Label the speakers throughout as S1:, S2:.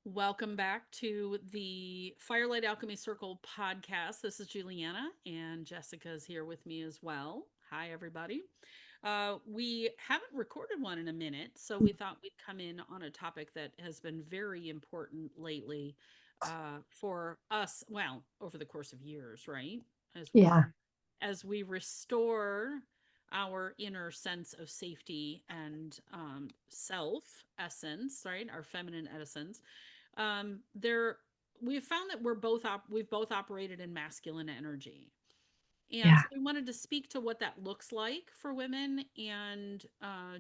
S1: Welcome back to the Firelight Alchemy Circle podcast. This is Julianna, and Jessica is here with me as well. Hi, everybody. We haven't recorded one in a minute, so we thought we'd come in on a topic that has been very important lately for us. Well, over the course of years, right? As we
S2: Yeah,
S1: as we restore our inner sense of safety and self essence, right? Our feminine essence. There we've found that we've both operated in masculine energy. And
S2: yeah,
S1: so we wanted to speak to what that looks like for women and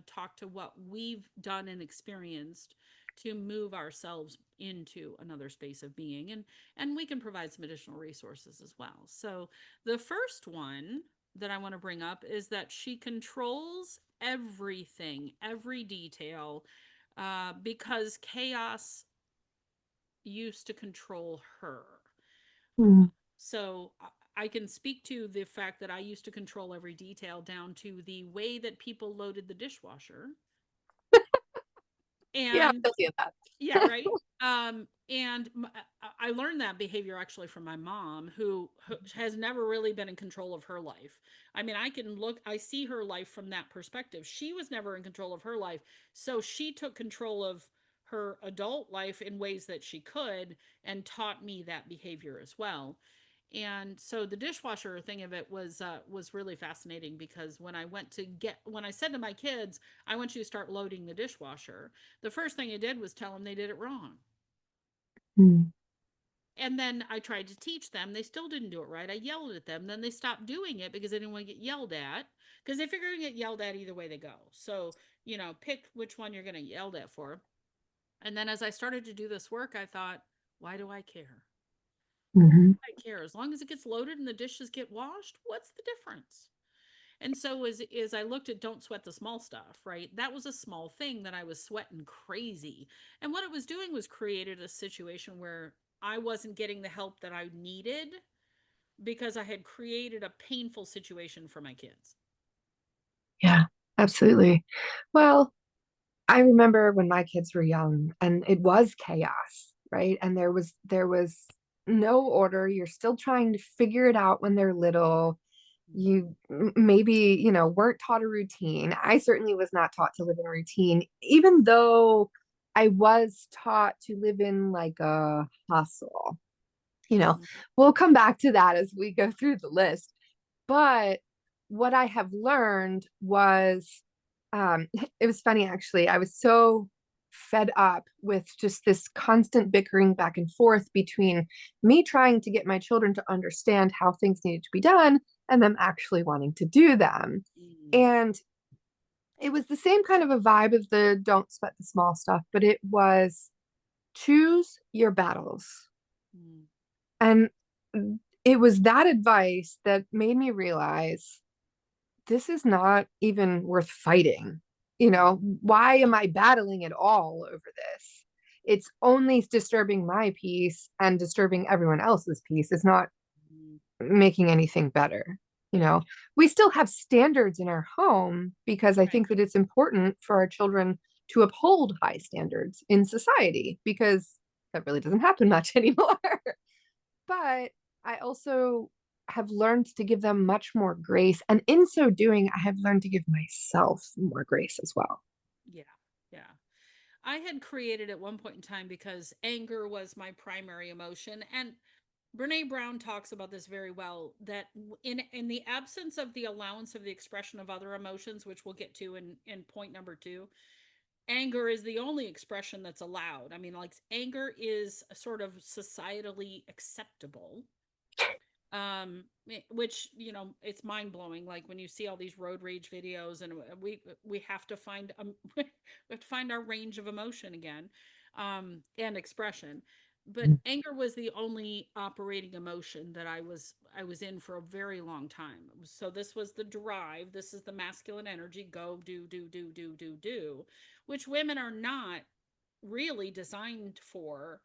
S1: talk to what we've done and experienced to move ourselves into another space of being, and we can provide some additional resources as well. So the first one that I want to bring up is that she controls everything, every detail, because chaos used to control her.
S2: mm,
S1: So I can speak to the fact that I used to control every detail down to the way that people loaded the dishwasher.
S2: yeah,
S1: And
S2: I feel that.
S1: yeah, right. I learned that behavior actually from my mom, who has never really been in control of her life. I mean, I see her life from that perspective. She was never in control of her life, so she took control of her adult life in ways that she could and taught me that behavior as well. And so the dishwasher thing of it was really fascinating because when I said to my kids, I want you to start loading the dishwasher, the first thing I did was tell them they did it wrong.
S2: Mm,
S1: And then I tried to teach them. They still didn't do it right. I yelled at them. Then they stopped doing it because they didn't want to get yelled at. Because they figure they get yelled at either way they go. So, pick which one you're going to yelled at for. And then as I started to do this work, I thought, why do I care?
S2: mhm.
S1: I care. As long as it gets loaded and the dishes get washed, what's the difference? And so as I looked at don't sweat the small stuff, right? That was a small thing that I was sweating crazy. And what it was doing was created a situation where I wasn't getting the help that I needed because I had created a painful situation for my kids.
S2: Yeah, absolutely. Well, I remember when my kids were young and it was chaos, right? And there was no order. You're still trying to figure it out when they're little. You maybe, weren't taught a routine. I certainly was not taught to live in a routine, even though I was taught to live in like a hustle. You know,
S1: Mm-hmm.
S2: we'll come back to that as we go through the list. But what I have learned was, it was funny actually. I was so fed up with just this constant bickering back and forth between me trying to get my children to understand how things needed to be done and them actually wanting to do them.
S1: Mm-hmm.
S2: And it was the same kind of a vibe of the don't sweat the small stuff, but it was choose your battles. And it was that advice that made me realize this is not even worth fighting. Why am I battling at all over this? It's only disturbing my peace and disturbing everyone else's peace. It's not
S1: Mm-hmm.
S2: making anything better. You
S1: Yeah.
S2: know, we still have standards in our home because I
S1: Right.
S2: think that it's important for our children to uphold high standards in society because that really doesn't happen much anymore. But I also have learned to give them much more grace. And in so doing, I have learned to give myself more grace as well.
S1: Yeah. Yeah. I had created at one point in time because anger was my primary emotion. And Brene Brown talks about this very well that in the absence of the allowance of the expression of other emotions, which we'll get to in point number 2, anger is the only expression that's allowed. I mean, like anger is sort of societally acceptable. Which it's mind blowing. Like when you see all these road rage videos, and we have to find we have to find our range of emotion again, and expression. But anger was the only operating emotion that I was in for a very long time. So this was the drive. This is the masculine energy. Go do do do do do do, which women are not really designed for.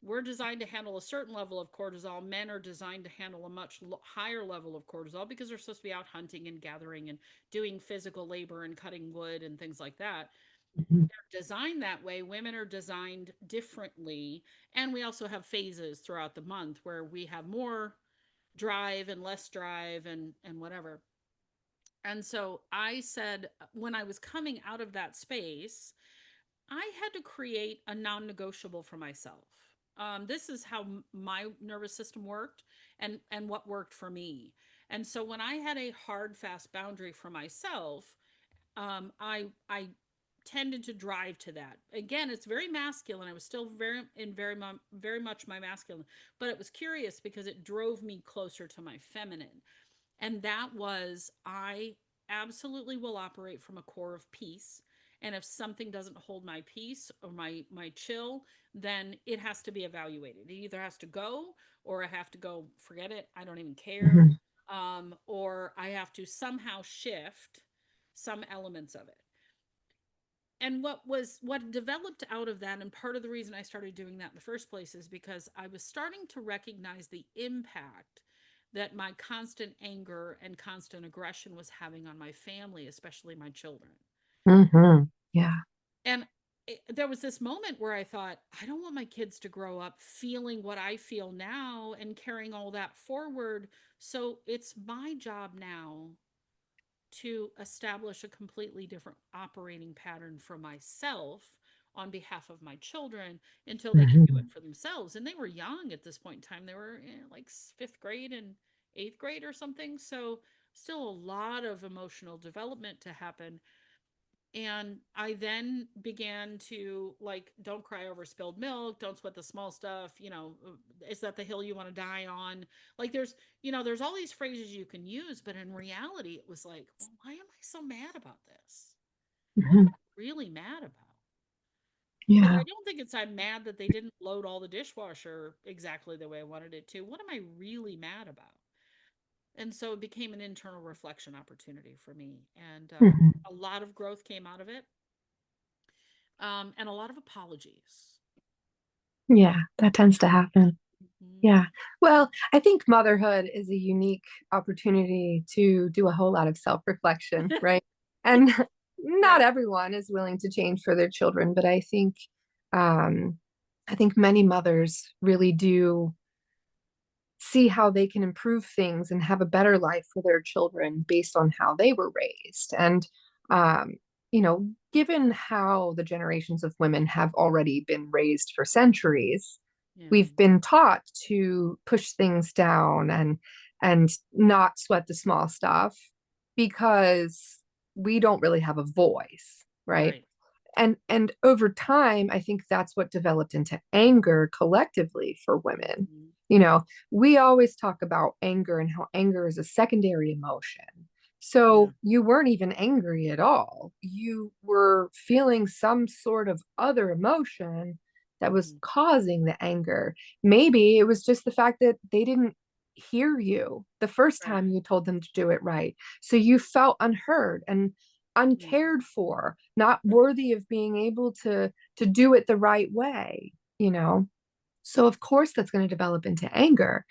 S1: We're designed to handle a certain level of cortisol. Men are designed to handle a much higher level of cortisol because they're supposed to be out hunting and gathering and doing physical labor and cutting wood and things like that.
S2: Mhm.
S1: Designed that way. Women are designed differently. And we also have phases throughout the month where we have more drive and less drive and whatever. And so I said, when I was coming out of that space, I had to create a non negotiable for myself. This is how my nervous system worked and what worked for me. And so when I had a hard, fast boundary for myself, I tended to drive to that. Again, it's very masculine. I was still very much my masculine, but it was curious because it drove me closer to my feminine. And that was, I absolutely will operate from a core of peace. And if something doesn't hold my peace or my chill, then it has to be evaluated. It either has to go, or I have to go, forget it, I don't even care.
S2: Mhm.
S1: Or I have to somehow shift some elements of it. And what developed out of that, and part of the reason I started doing that in the first place, is because I was starting to recognize the impact that my constant anger and constant aggression was having on my family, especially my children.
S2: Mhm. Yeah.
S1: And there was this moment where I thought, I don't want my kids to grow up feeling what I feel now and carrying all that forward. So it's my job now to establish a completely different operating pattern for myself on behalf of my children until they can do it
S2: Mhm.
S1: for themselves. And they were young at this point in time. They were like fifth grade and eighth grade or something. So still a lot of emotional development to happen. And I then began to, like, don't cry over spilled milk, don't sweat the small stuff, is that the hill you want to die on? Like, there's all these phrases you can use, but in reality, it was like, well, why am I so mad about this? What am
S2: Mhm.
S1: I really mad about? Because
S2: Yeah.
S1: I don't think it's I'm mad that they didn't load all the dishwasher exactly the way I wanted it to. What am I really mad about? And so it became an internal reflection opportunity for me. And
S2: Mhm.
S1: a lot of growth came out of it, and a lot of apologies.
S2: Yeah, that tends to happen.
S1: Mhm.
S2: Yeah. Well, I think motherhood is a unique opportunity to do a whole lot of self-reflection, right? And not
S1: Right.
S2: everyone is willing to change for their children, but um I think many mothers really do see how they can improve things and have a better life for their children based on how they were raised. And, um, given how the generations of women have already been raised for centuries,
S1: Yeah.
S2: we've been taught to push things down and not sweat the small stuff because we don't really have a voice, right?
S1: Right.
S2: And over time, I think that's what developed into anger collectively for women.
S1: Mhm.
S2: you know we always talk about anger and how anger is a secondary emotion.
S1: Yeah.
S2: So you weren't even angry at all, you were feeling some sort of other emotion that was
S1: Mhm.
S2: causing the anger. Maybe it was just the fact that they didn't hear you the first
S1: Right.
S2: time you told them to do it right, so you felt unheard and
S1: Mhm.
S2: uncared for, not
S1: Right.
S2: worthy of being able to do it the right way. So of course that's going to develop into anger.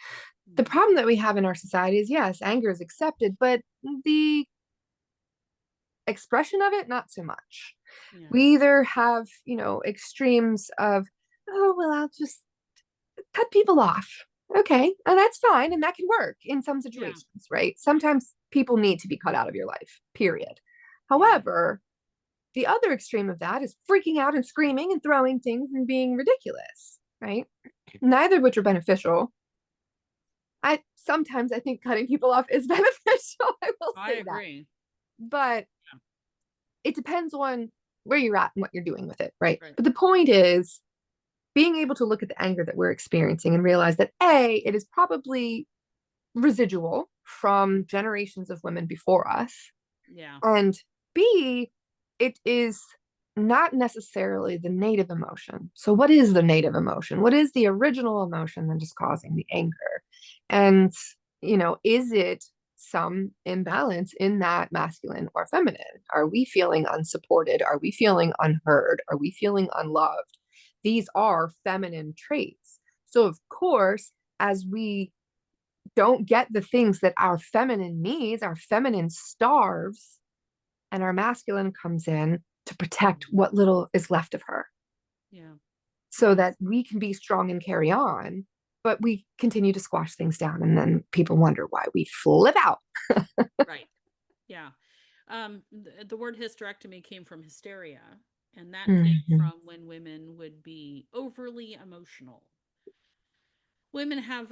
S2: The
S1: Mhm.
S2: problem that we have in our society is, yes, anger is accepted, but the expression of it, not so much.
S1: Yeah.
S2: We either have, extremes of, oh, well, I'll just cut people off. Okay, and that's fine, and that can work in some
S1: Yeah.
S2: situations, right? Sometimes people need to be cut out of your life, period.
S1: Yeah.
S2: However, the other extreme of that is freaking out and screaming and throwing things and being ridiculous, right? Neither of which are beneficial. I think cutting people off is beneficial. I will
S1: I
S2: say that.
S1: agree.
S2: But
S1: Yeah.
S2: it depends on where you're at and what you're doing with it, right?
S1: Right.
S2: But the point is being able to look at the anger that we're experiencing and realize that A, it is probably residual from generations of women before us.
S1: Yeah.
S2: And B, it is not necessarily the native emotion. So, what is the native emotion? What is the original emotion that is causing the anger? And, is it some imbalance in that masculine or feminine? Are we feeling unsupported? Are we feeling unheard? Are we feeling unloved? These are feminine traits. So, of course, as we don't get the things that our feminine needs, our feminine starves, and our masculine comes in to protect what little is left of her
S1: Yeah.
S2: so
S1: Yes.
S2: that we can be strong and carry on. But we continue to squash things down. And then people wonder why we flip out.
S1: Right. Yeah. The word hysterectomy came from hysteria, and that came
S2: Mm-hmm.
S1: from when women would be overly emotional. Women have,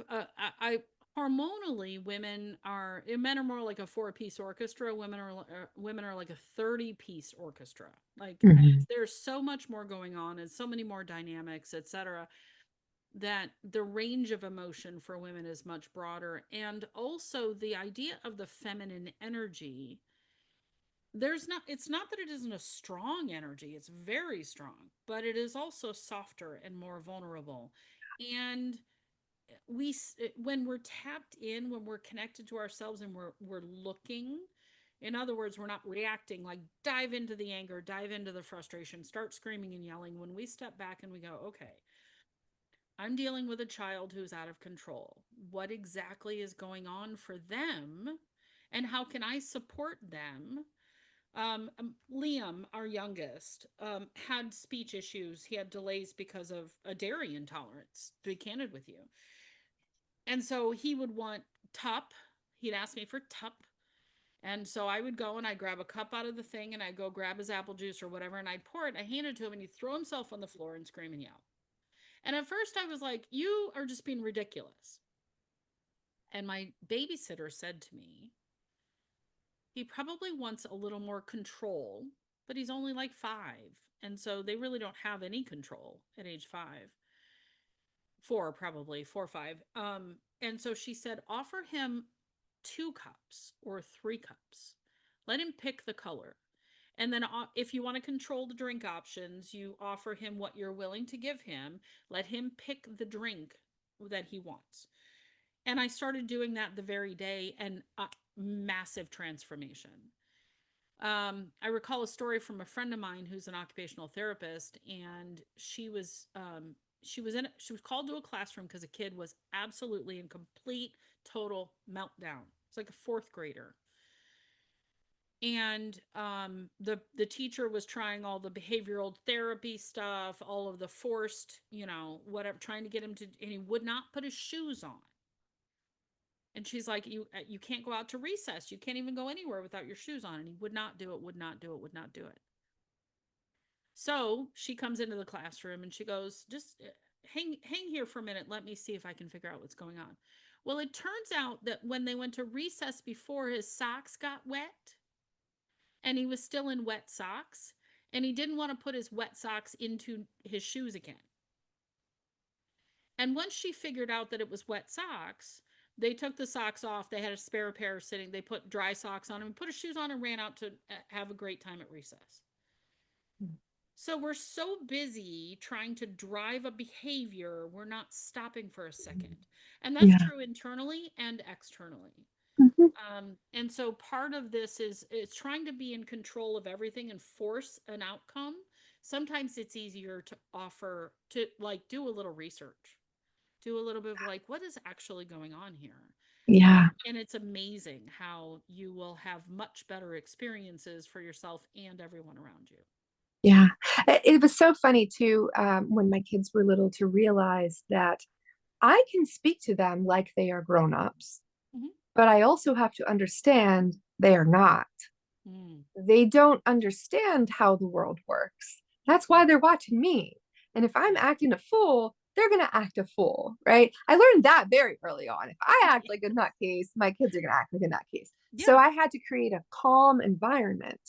S1: hormonally, women are, men are more like a four-piece orchestra. Women are like a 30-piece orchestra. Like,
S2: Mm-hmm.
S1: there's so much more going on and so many more dynamics, etc., that the range of emotion for women is much broader. And also the idea of the feminine energy, it's not that it isn't a strong energy, it's very strong, but it is also softer and more vulnerable. And when we're tapped in, when we're connected to ourselves and we're looking, in other words, we're not reacting, like dive into the anger, dive into the frustration, start screaming and yelling. When we step back and we go, okay, I'm dealing with a child who's out of control. What exactly is going on for them? And how can I support them? Liam, our youngest, had speech issues. He had delays because of a dairy intolerance, to be candid with you. And so he would want tup. He'd ask me for tup. And so I would go and I'd grab a cup out of the thing and I'd go grab his apple juice or whatever and I'd pour it. I hand it to him and he'd throw himself on the floor and scream and yell. And at first I was like, you are just being ridiculous. And my babysitter said to me, he probably wants a little more control, but he's only like 5. And so they really don't have any control at age 5. 4, probably 4 or 5. And so she said, offer him 2 cups or 3 cups. Let him pick the color. And then if you want to control the drink options, you offer him what you're willing to give him. Let him pick the drink that he wants. And I started doing that the very day, and massive transformation. I recall a story from a friend of mine who's an occupational therapist, and she was called to a classroom because a kid was absolutely in complete total meltdown. It's like a fourth grader, and the teacher was trying all the behavioral therapy stuff, all of the forced, whatever, trying to get him to, and he would not put his shoes on. And she's like, you can't go out to recess. You can't even go anywhere without your shoes on. And he would not do it, would not do it, would not do it. So she comes into the classroom and she goes, just hang here for a minute. Let me see if I can figure out what's going on. Well, it turns out that when they went to recess before, his socks got wet and he was still in wet socks. And he didn't want to put his wet socks into his shoes again. And once she figured out that it was wet socks, they took the socks off. They had a spare pair sitting. They put dry socks on him, put his shoes on, and ran out to have a great time at recess. So we're so busy trying to drive a behavior, we're not stopping for a second. And that's
S2: Yeah.
S1: true internally and externally.
S2: Mm-hmm.
S1: And so part of this is trying to be in control of everything and force an outcome. Sometimes it's easier to offer to like do a little research, do a little bit of like what is actually going on here.
S2: Yeah.
S1: And it's amazing how you will have much better experiences for yourself and everyone around you.
S2: Yeah. It was so funny too, when my kids were little to realize that I can speak to them like they are grown-ups,
S1: Mm-hmm.
S2: but I also have to understand they are not.
S1: Mm.
S2: They don't understand how the world works. That's why they're watching me. And if I'm
S1: Yeah.
S2: acting a fool, they're going to act a fool, right? I learned that very early on. If I act like a nutcase, my kids are going to act like a nutcase. So
S1: Yeah.
S2: I had to create a calm environment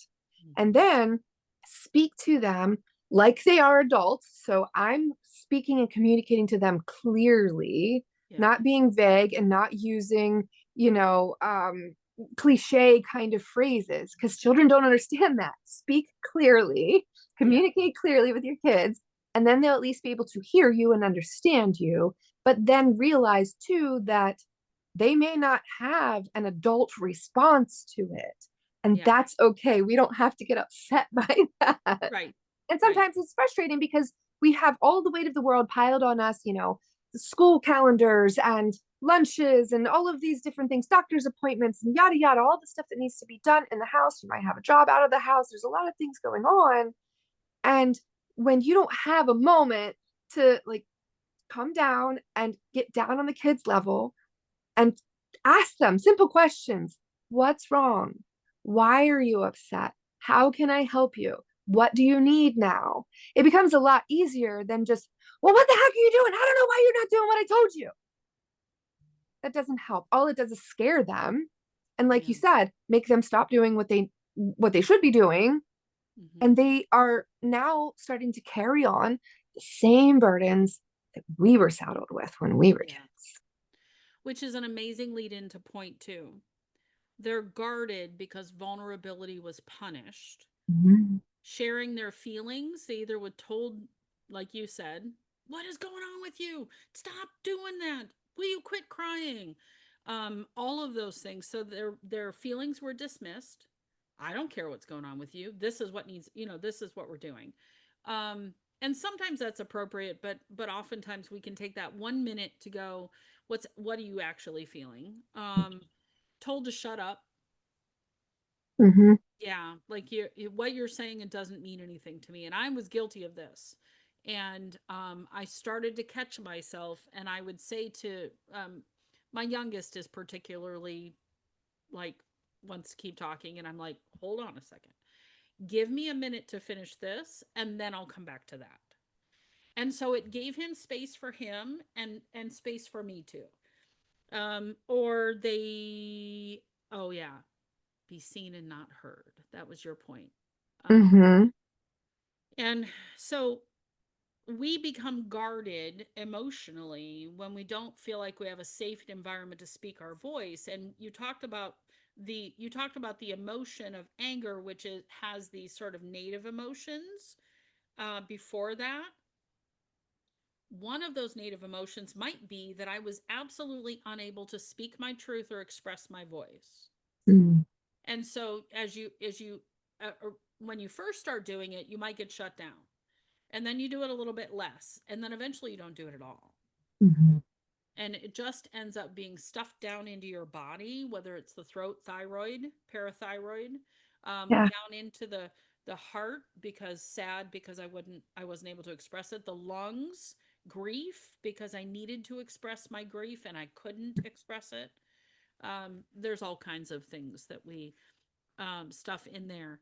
S2: and
S1: Mm-hmm.
S2: then speak to them like they are adults. So I'm speaking and communicating to them clearly,
S1: Yeah.
S2: not being vague and not using, you know, cliche kind of phrases because children don't understand that. Speak clearly,
S1: Yeah.
S2: communicate clearly with your kids, and then they'll at least be able to hear you and understand you. But then realize too that they may not have an adult response to it. And
S1: Yeah.
S2: that's okay. We don't have to get upset by that.
S1: Right.
S2: And
S1: Right.
S2: sometimes it's frustrating because we have all the weight of the world piled on us, the school calendars and lunches and all of these different things, doctor's appointments and yada yada, all the stuff that needs to be done in the house. You might have a job out of the house. There's a lot of things going on. And when you don't have a moment to like come down and get down on the kids' level and ask them simple questions. What's wrong? Why are you upset? How can I help you? What do you need now? It becomes a lot easier than just, well, what the heck are you doing? I don't know why you're not doing what I told you. That doesn't help. All it does is scare them. And like you
S1: Yeah.
S2: said, make them stop doing what they should be doing. And
S1: Hmm.
S2: they are now starting to carry on the same burdens that we were saddled with when we were
S1: Yeah.
S2: kids.
S1: Which is an amazing lead into point two. They're guarded because vulnerability was punished.
S2: Mm-hmm.
S1: Sharing their feelings, they either were told, like you said, what is going on with you? Stop doing that. Will you quit crying? All of those things. So their feelings were dismissed. I don't care what's going on with you. This is what needs, this is what we're doing. Um, and sometimes that's appropriate, but oftentimes we can take that 1 minute to go, what are you actually feeling? Told to shut up.
S2: Mm-hmm.
S1: Yeah, like what you're saying, it doesn't mean anything to me, and I was guilty of this. And I started to catch myself, and I would say to my youngest is particularly like wants to keep talking, and I'm like, hold on a second, give me a minute to finish this, and then I'll come back to that. And so it gave him space for him and space for me too. Or they, oh yeah, be seen and not heard. That was your point. Um,
S2: Mm-hmm.
S1: and so we become guarded emotionally when we don't feel like we have a safe environment to speak our voice. And you talked about the emotion of anger, which has these sort of native emotions. Before that, one of those native emotions might be that I was absolutely unable to speak my truth or express my voice.
S2: Mm-hmm.
S1: And so when you first start doing it, you might get shut down. And then you do it a little bit less. And then eventually you don't do it at all.
S2: Mm-hmm.
S1: And it just ends up being stuffed down into your body, whether it's the throat, thyroid, parathyroid,
S2: Yeah.
S1: down into the heart because sad because I wasn't able to express it, the lungs, grief because I needed to express my grief and I couldn't express it. There's all kinds of things that we stuff in there.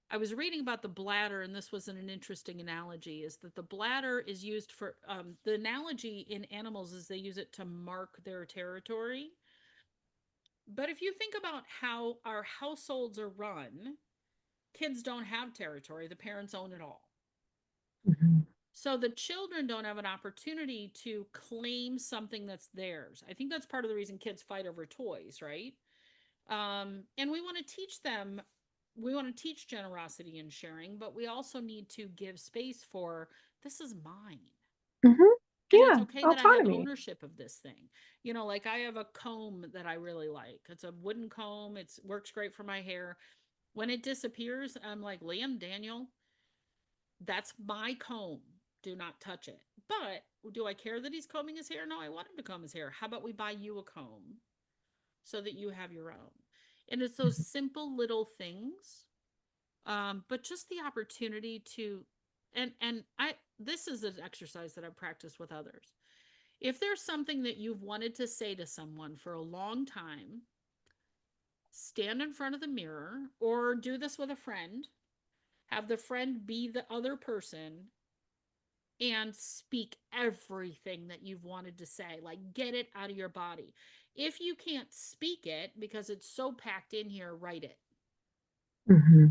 S1: I was reading about the bladder, and this was an interesting analogy. Is that the bladder is used for the analogy in animals is they use it to mark their territory. But if you think about how our households are run, kids don't have territory; the parents own it all.
S2: Mm-hmm.
S1: So the children don't have an opportunity to claim something that's theirs. I think that's part of the reason kids fight over toys, right? And we want to teach them, we want to teach generosity and sharing, but we also need to give space for this is mine.
S2: Mm-hmm.
S1: And it's
S2: Yeah.
S1: okay that I have
S2: Autonomy.
S1: ownership of this thing. Like I have a comb that I really like. It's a wooden comb. It works great for my hair. When it disappears, I'm like, Liam, Daniel, that's my comb. Do not touch it. But do I care that he's combing his hair? No, I want him to comb his hair. How about we buy you a comb so that you have your own? And it's those simple little things, but just the opportunity to, and I this is an exercise that I've practiced with others. If there's something that you've wanted to say to someone for a long time, stand in front of the mirror or do this with a friend, have the friend be the other person and speak everything that you've wanted to say. Like, get it out of your body. If you can't speak it because it's so packed in here, write it.
S2: Mm-hmm.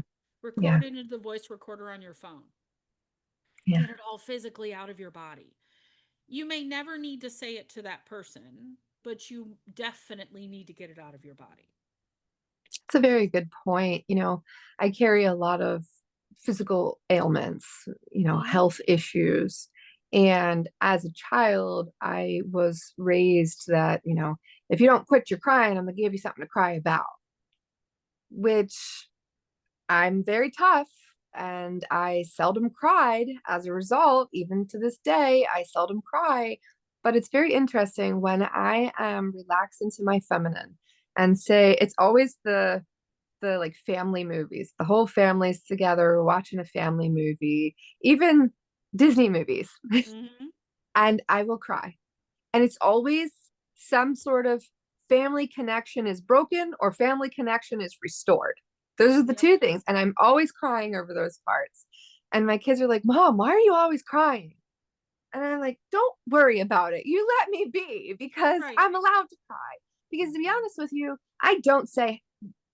S2: Yeah.
S1: Record it into the voice recorder on your phone.
S2: Yeah.
S1: Get it all physically out of your body. You may never need to say it to that person, but you definitely need to get it out of your body.
S2: It's a very good point. I carry a lot of physical ailments,
S1: Mm-hmm.
S2: health issues. And as a child, I was raised that, if you don't quit your crying, I'm going to give you something to cry about, which I'm very tough and I seldom cried as a result. Even to this day, I seldom cry. But it's very interesting when I am relaxed into my feminine and say it's always the like family movies. The whole family's together watching a family movie, even Disney movies.
S1: Hmm.
S2: And I will cry. And it's always some sort of family connection is broken or family connection is restored. Those are the
S1: Yep.
S2: two things. And I'm always crying over those parts. And my kids are like, Mom, why are you always crying? And I'm like, don't worry about it. You let me be because
S1: Right.
S2: I'm allowed to cry. Because to be honest with you, I don't say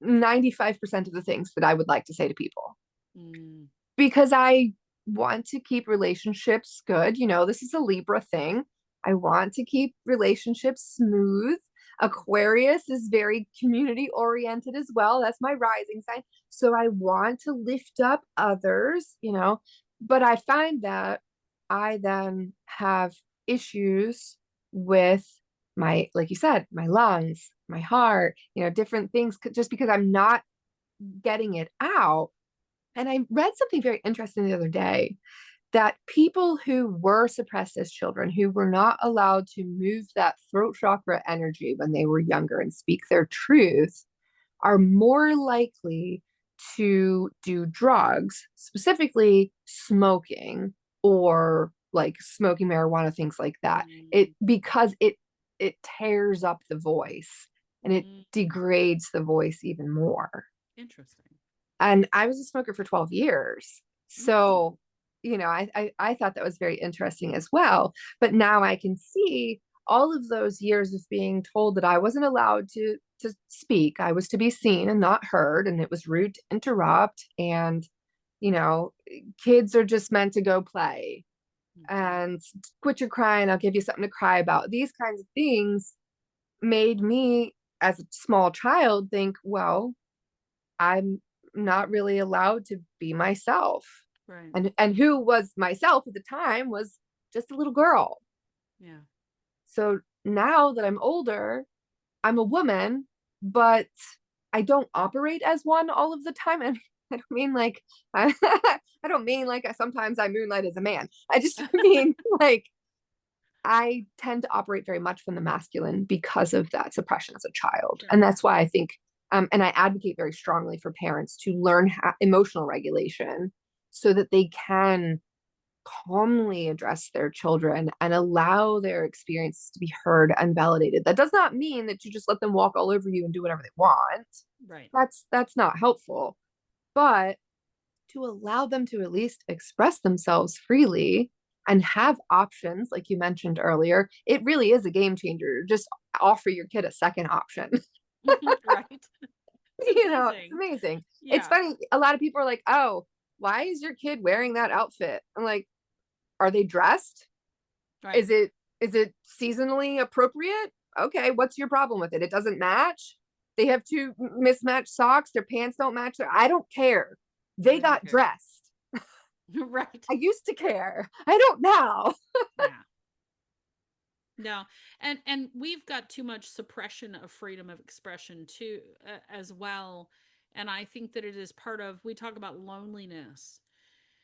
S2: 95% of the things that I would like to say to people
S1: Mm.
S2: because I want to keep relationships good. You know, this is a Libra thing. I want to keep relationships smooth. Aquarius is very community oriented as well. That's my rising sign. So I want to lift up others, you know, but I find that I then have issues with my, like you said, my lungs, my heart, you know, different things just because I'm not getting it out. And I read something very interesting the other day that people who were suppressed as children, who were not allowed to move that throat chakra energy when they were younger and speak their truth, are more likely to do drugs, specifically smoking or like smoking marijuana, things like that. It
S1: Mm.
S2: because it tears up the voice and it
S1: Mm.
S2: degrades the voice even more.
S1: Interesting.
S2: And I was a smoker for 12 years.
S1: Mm.
S2: So, you know, I thought that was very interesting as well. But now I can see all of those years of being told that I wasn't allowed to speak. I was to be seen and not heard, and it was rude to interrupt. And, you know, kids are just meant to go play
S1: Hmm.
S2: and quit your crying. I'll give you something to cry about. These kinds of things made me, as a small child, think, well, I'm not really allowed to be myself.
S1: Right.
S2: And who was myself at the time was just a little girl.
S1: Yeah.
S2: So now that I'm older, I'm a woman, but I don't operate as one all of the time. And I don't mean like I, I don't mean like sometimes I moonlight as a man. I just mean like I tend to operate very much from the masculine because of that suppression as a child.
S1: Sure.
S2: And that's why I think, and I advocate very strongly for parents to learn emotional regulation so that they can calmly address their children and allow their experiences to be heard and validated. That does not mean that you just let them walk all over you and do whatever they want.
S1: Right.
S2: That's not helpful. But to allow them to at least express themselves freely and have options, like you mentioned earlier, it really is a game changer. Just offer your kid a second option.
S1: Right. It's
S2: You know, it's
S1: amazing.
S2: amazing. It's
S1: Yeah.
S2: funny. A lot of people are like, oh, why is your kid wearing that outfit? I'm like, are they dressed?
S1: Right.
S2: Is it seasonally appropriate? Okay, what's your problem with it? It doesn't match. They have two mismatched socks. Their pants don't match. I don't care. They
S1: They don't
S2: got
S1: care.
S2: dressed.
S1: Right.
S2: I used to care. I don't now.
S1: Yeah. No. And we've got too much suppression of freedom of expression too, as well. And I think that it is part of, we talk about loneliness.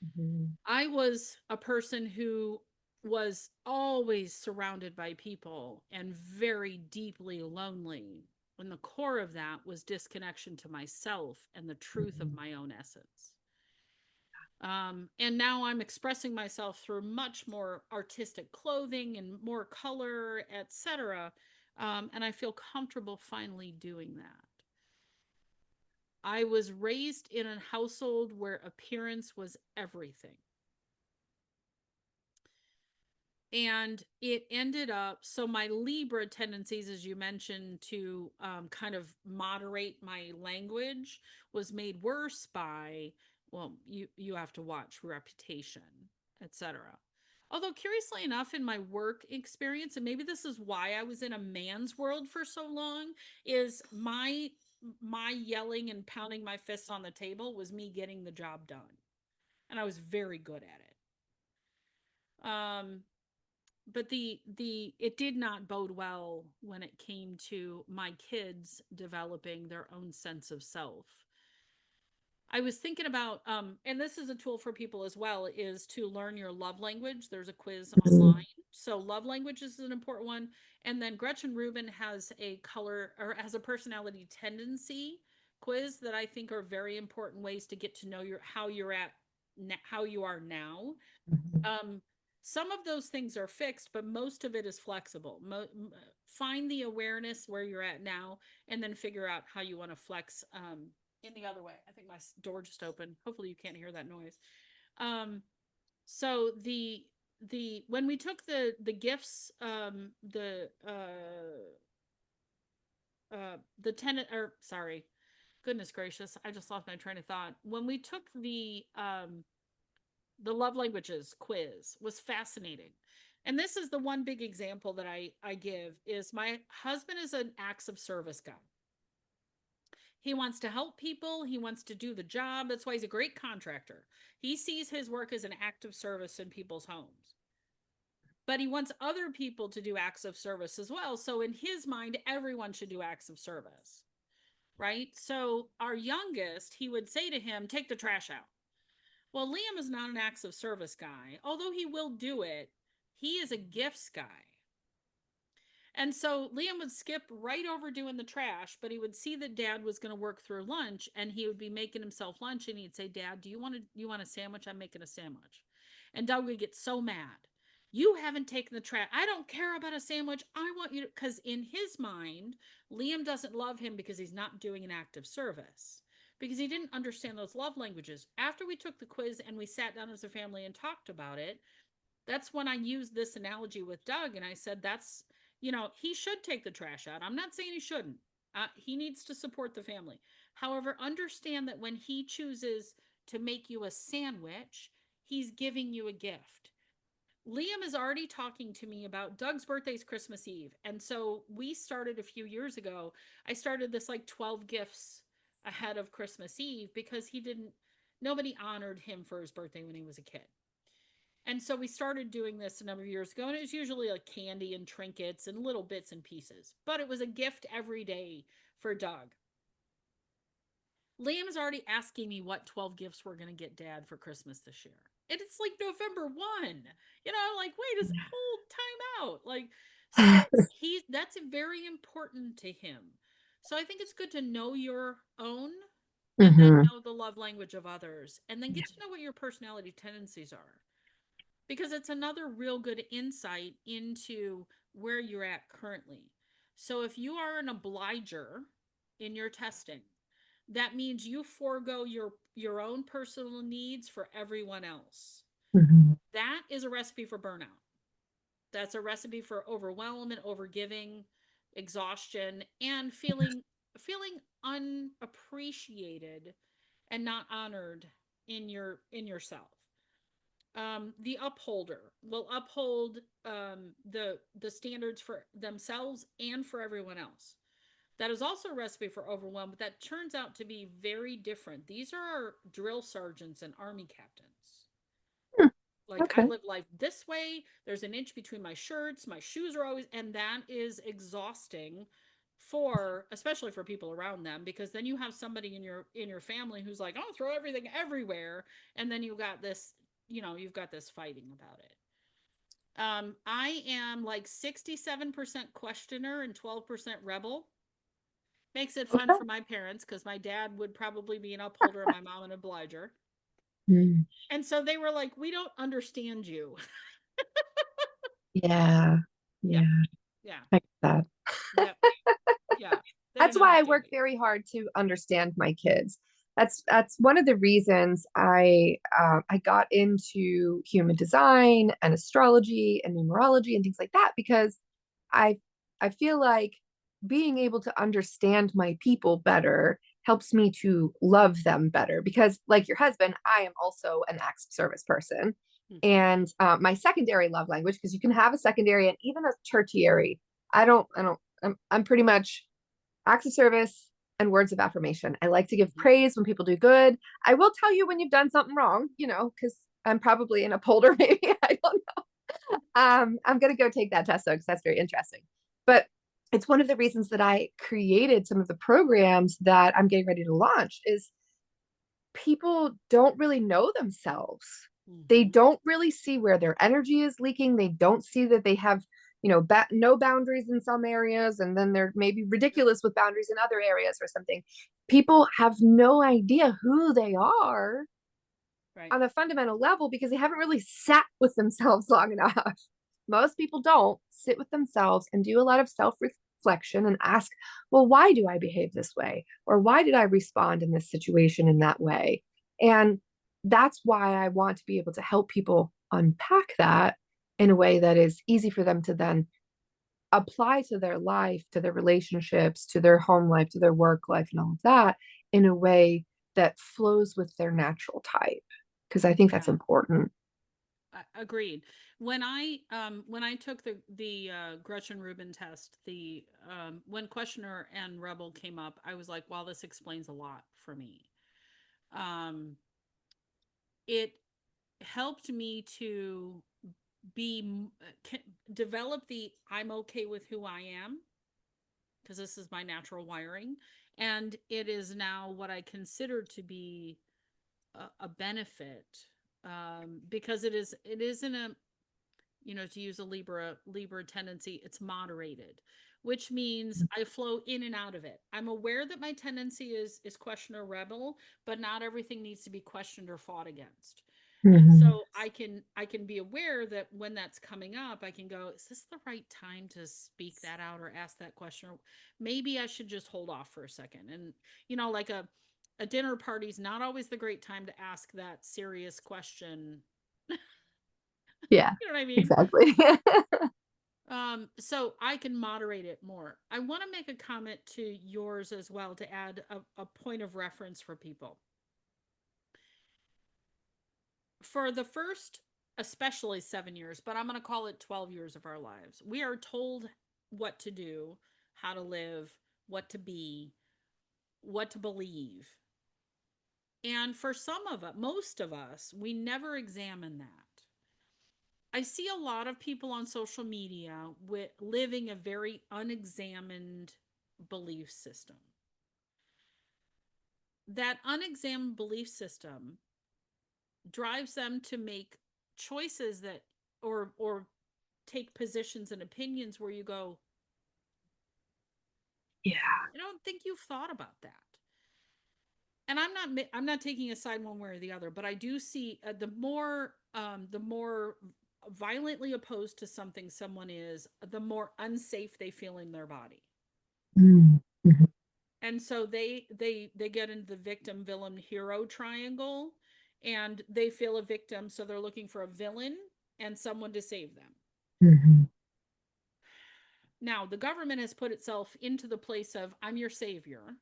S2: Mhm.
S1: I was a person who was always surrounded by people and very deeply lonely. And the core of that was disconnection to myself and the truth of
S2: Mhm.
S1: my own essence. And now I'm expressing myself through much more artistic clothing and more color, etc. And I feel comfortable finally doing that. I was raised in a household where appearance was everything. And it ended up, so my Libra tendencies, as you mentioned, to kind of moderate my language was made worse by, well, you have to watch reputation, etc. Although curiously enough, in my work experience, and maybe this is why I was in a man's world for so long, is my yelling and pounding my fists on the table was me getting the job done, and I was very good at it. But the it did not bode well when it came to my kids developing their own sense of self. I was thinking about, and this is a tool for people as well, is to learn your love language. There's a quiz
S2: Mhm.
S1: online. So love language is an important one. And then Gretchen Rubin has a color or has a personality tendency quiz that I think are very important ways to get to know your how you're at how you are now.
S2: Mhm.
S1: Um, some of those things are fixed, but most of it is flexible. Find the awareness where you're at now, and then figure out how you want to flex in the other way. I think my door just opened. Hopefully, you can't hear that noise. Um, so the when we took the gifts, the tenant or sorry, goodness gracious, I just lost my train of thought. When we took the love languages quiz was fascinating. And this is the one big example that I give is my husband is an acts of service guy. He wants to help people, he wants to do the job. That's why he's a great contractor. He sees his work as an act of service in people's homes. But he wants other people to do acts of service as well. So in his mind, everyone should do acts of service, right? So our youngest, he would say to him, "Take the trash out." Well, Liam is not an acts of service guy. Although he will do it, he is a gifts guy. And so Liam would skip right over doing the trash, but he would see that Dad was going to work through lunch, and he would be making himself lunch, and he'd say, "Dad, do you want a sandwich? I'm making a sandwich." And Doug would get so mad. "You haven't taken the trash. I don't care about a sandwich. I want you to," because in his mind, Liam doesn't love him because he's not doing an act of service. Because he didn't understand those love languages. After we took the quiz and we sat down as a family and talked about it, that's when I used this analogy with Doug. And I said, he should take the trash out. I'm not saying he shouldn't. He needs to support the family. However, understand that when he chooses to make you a sandwich, he's giving you a gift. Liam is already talking to me about Doug's birthday's Christmas Eve. And so we started a few years ago. I started this like 12 gifts ahead of Christmas Eve because nobody honored him for his birthday when he was a kid. And so we started doing this a number of years ago, and it was usually like candy and trinkets and little bits and pieces. But it was a gift every day for Doug. Liam is already asking me what 12 gifts we're going to get Dad for Christmas this year. And it's like November 1. Like, wait, is whole time out. Like, so that's very important to him. So I think it's good to know your own and then
S2: Mhm.
S1: know the love language of others and then get to know what your personality tendencies are because it's another real good insight into where you're at currently. So if you are an obliger in your testing, that means you forego your own personal needs for everyone else.
S2: Mhm.
S1: That is a recipe for burnout. That's a recipe for overwhelm and overgiving, exhaustion, and feeling unappreciated and not honored in yourself. The upholder will uphold the standards for themselves and for everyone else. That is also a recipe for overwhelm, but that turns out to be very different. These are our drill sergeants and army captains.
S2: Hmm.
S1: Like I
S2: Okay.
S1: live life this way. There's an inch between my shirts. My shoes are always, and that is exhausting for especially for people around them because then you have somebody in your family who's like, "Oh, throw everything everywhere," and then you've got this fighting about it. I am like 67% questioner and 12% rebel. Makes it fun
S2: Okay.
S1: for my parents because my dad would probably be an upholder and my mom an obliger.
S2: Mm.
S1: And so they were like, "We don't understand you."
S2: Yeah.
S1: Yeah.
S2: Yeah.
S1: Yeah.
S2: I get that.
S1: Yep. Yeah. They
S2: That's
S1: didn't
S2: why I
S1: understand
S2: work
S1: me.
S2: very hard to understand my kids. That's one of the reasons I got into human design and astrology and numerology and things like that because I I feel like being able to understand my people better helps me to love them better because like your husband, I am also an acts of service person.
S1: Hmm.
S2: And my secondary love language, because you can have a secondary and even a tertiary. I'm pretty much acts of service and words of affirmation. I like to give
S1: Hmm.
S2: praise when people do good. I will tell you when you've done something wrong, because I'm probably an upholder, maybe. I don't know. I'm gonna go take that test though, because that's very interesting. But it's one of the reasons that I created some of the programs that I'm getting ready to launch is people don't really know themselves. They
S1: Mm-hmm.
S2: don't really see where their energy is leaking. They don't see that they have, no boundaries in some areas, and then they're maybe ridiculous with boundaries in other areas or something. People have no idea who they are
S1: Right.
S2: on a fundamental level because they haven't really sat with themselves long enough. Most people don't sit with themselves and do a lot of self reflection and ask, well, why do I behave this way? Or why did I respond in this situation in that way? And that's why I want to be able to help people unpack that in a way that is easy for them to then apply to their life, to their relationships, to their home life, to their work life, and all of that in a way that flows with their natural type. Because I think that's
S1: Yeah.
S2: important.
S1: Agreed. When I took the Gretchen Rubin test, the when questioner and rebel came up, I was like, "Wow, this explains a lot for me." Um, it helped me to be develop the I'm okay with who I am, because this is my natural wiring, and it is now what I consider to be a benefit, because it isn't a, to use a Libra tendency, it's moderated, which means I flow in and out of it. I'm aware that my tendency is question or rebel, but not everything needs to be questioned or fought against. And
S2: Mm-hmm.
S1: so I can be aware that when that's coming up, I can go, is this the right time to speak that out or ask that question? Or maybe I should just hold off for a second. And like a dinner party is not always the great time to ask that serious question.
S2: Yeah,
S1: You know what I mean?
S2: exactly.
S1: So I can moderate it more. I want to make a comment to yours as well to add a point of reference for people. For the first, especially 7 years, but I'm going to call it 12 years of our lives, we are told what to do, how to live, what to be, what to believe. And for some of us, most of us, we never examine that. I see a lot of people on social media with living a very unexamined belief system. That unexamined belief system drives them to make choices that or take positions and opinions where you go,
S2: Yeah.
S1: I don't think you've thought about that. And I'm not taking a side one way or the other, but I do see the more violently opposed to something someone is, the more unsafe they feel in their body.
S2: Mm-hmm.
S1: And so they get into the victim villain hero triangle, and they feel a victim, so they're looking for a villain and someone to save them.
S2: Mm-hmm.
S1: Now the government has put itself into the place of I'm your savior,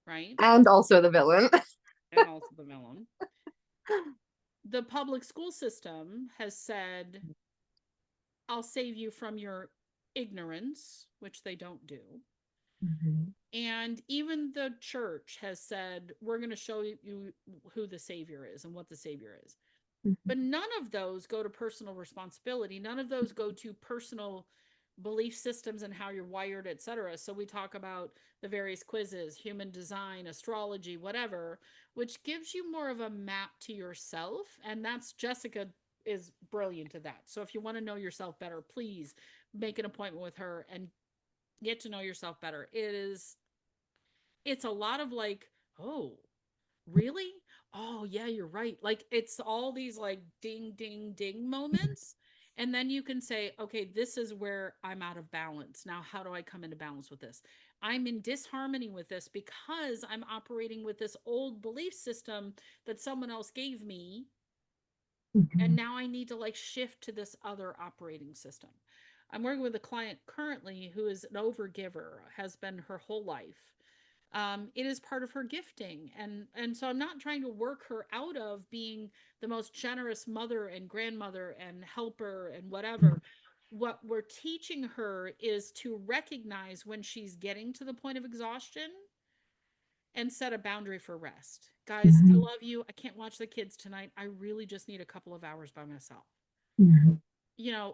S1: right?
S2: And also the villain.
S1: And also the villain. The public school system has said, I'll save you from your ignorance, which they don't do.
S2: Mm-hmm.
S1: And even the church has said, we're going to show you who the savior is and what the savior is. But none of those go to personal responsibility. None of those go to personal belief systems and how you're wired, etc. So we talk about the various quizzes, human design, astrology, whatever, which gives you more of a map to yourself. And that's Jessica is brilliant at that. So if you want to know yourself better, please make an appointment with her and get to know yourself better. It's a lot of like, oh, really? Oh, yeah, you're right. Like it's all these like ding, ding, ding moments. And then you can say, okay, this is where I'm out of balance. Now, how do I come into balance with this? I'm in disharmony with this because I'm operating with this old belief system that someone else gave me. And
S2: Mm-hmm.
S1: now I need to like shift to this other operating system. I'm working with a client currently who is an overgiver, has been her whole life. It is part of her gifting, and so I'm not trying to work her out of being the most generous mother and grandmother and helper and whatever. What we're teaching her is to recognize when she's getting to the point of exhaustion and set a boundary for rest. Guys, I
S2: Mm-hmm.
S1: love you. I can't watch the kids tonight. I really just need a couple of hours by myself.
S2: Mm-hmm.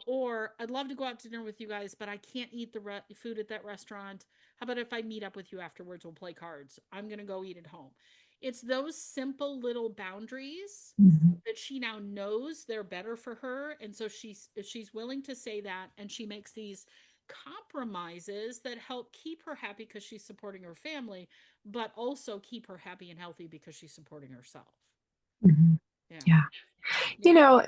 S1: Or I'd love to go out to dinner with you guys, but I can't eat the food at that restaurant. How about if I meet up with you afterwards? We'll play cards. I'm going to go eat at home. It's those simple little boundaries
S2: Mhm.
S1: that she now knows they're better for her, and so she's willing to say that, and she makes these compromises that help keep her happy because she's supporting her family, but also keep her happy and healthy because she's supporting herself.
S2: Mhm.
S1: Yeah.
S2: Yeah. You
S1: Yeah.
S2: know,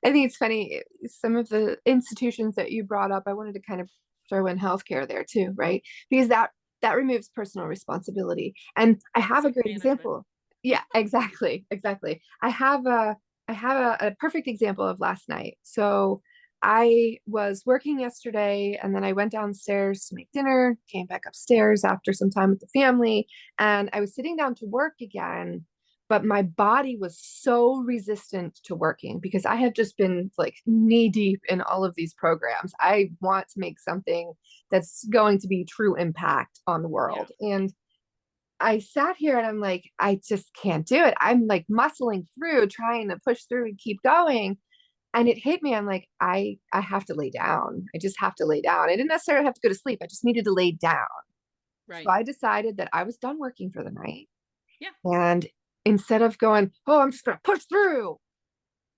S2: I think it's funny. Some of the institutions that you brought up, I wanted to kind of throw in healthcare there too, right? Because that removes personal responsibility. And I have a
S1: Sick
S2: great
S1: management.
S2: example. Yeah, exactly, exactly. I have a perfect example of last night. So I was working yesterday and then I went downstairs to make dinner, came back upstairs after some time with the family, and I was sitting down to work again, but my body was so resistant to working because I have just been like knee deep in all of these programs. I want to make something that's going to be true impact on the
S1: Yeah.
S2: world. And I sat here and I'm like, I just can't do it. I'm like muscling through, trying to push through and keep going. And it hit me. I'm like, I have to lay down. I just have to lay down. I didn't necessarily have to go to sleep. I just needed to lay down. So
S1: Right.
S2: I decided that I was done working for the night.
S1: Yeah.
S2: And instead of going, oh, I'm just going to push through,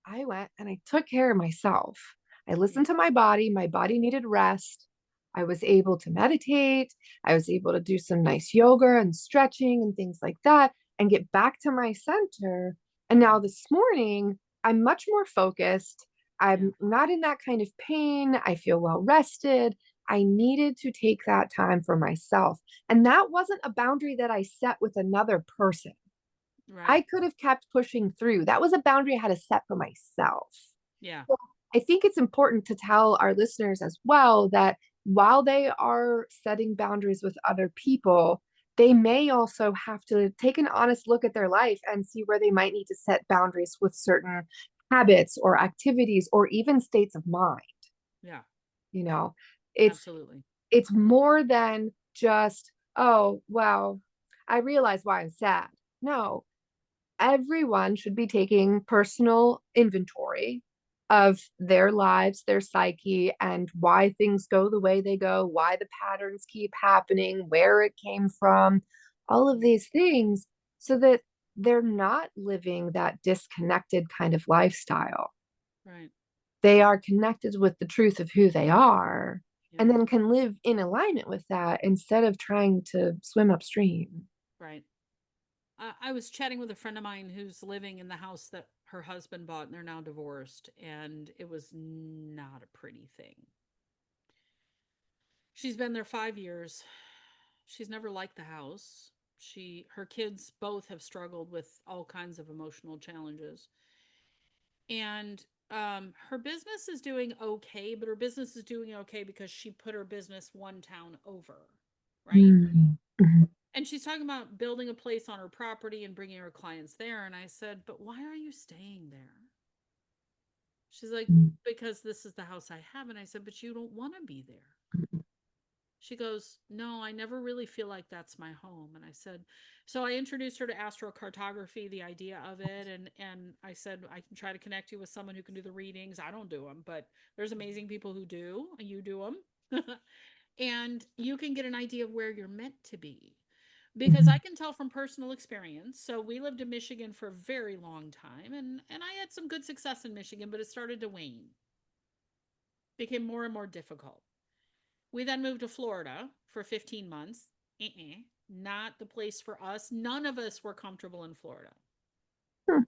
S2: I went and I took care of myself. I
S1: Yeah.
S2: listened to my body. My body needed rest. I was able to meditate. I was able to do some nice yoga and stretching and things like that and get back to my center. And now
S1: Right.
S2: this morning, I'm much more focused.
S1: Yeah.
S2: I'm not in that kind of pain. I feel well rested. I needed to take that time for myself. And that wasn't a boundary that I set with another person. I
S1: Right.
S2: could have kept pushing through. That was a boundary I had to set for myself.
S1: Yeah.
S2: So I think it's important to tell our listeners as well that while they are setting boundaries with other people, they may also have to take an honest look at their life and see where they might need to set boundaries with certain habits or activities or even states of mind.
S1: Yeah.
S2: You know, it's
S1: Absolutely.
S2: it's more than just, oh, well, I realize why I'm sad. No, everyone should be taking personal inventory of their lives, their psyche, and why things go the way they go, why the patterns keep happening, where it came from, all of these things, so that they're not living that disconnected kind of lifestyle.
S1: Right.
S2: They are connected with the truth of who they are and
S1: Yeah.
S2: then can live in alignment with that instead of trying to swim upstream.
S1: Right. I was chatting with a friend of mine who's living in the house that her husband bought, and they're now divorced, and it was not a pretty thing. She's been there 5 years. She's never liked the house. Her kids both have struggled with all kinds of emotional challenges. And her business is doing okay, but her business is doing okay because she put her business one town over, right?
S2: Mm, mhm,
S1: And she's talking about building a place on her property and bringing her clients there. And I said, but why are you staying there? She's like,
S2: mm,
S1: because this is the house I have. And I said, but you don't want to be there. She goes, no, I never really feel like that's my home. And I said, so I introduced her to astrocartography, the idea of it. And I said, I can try to connect you with someone who can do the readings. I don't do them, but there's amazing people who do, and you do them. And you can get an idea of where you're meant to be. Because I
S2: mhm,
S1: can tell from personal experience. So we lived in Michigan for a very long time, and I had some good success in Michigan, but it started to wane, became more and more difficult. We then moved to Florida for 15 months. Not the place for us. None of us were comfortable in Florida.
S2: mm,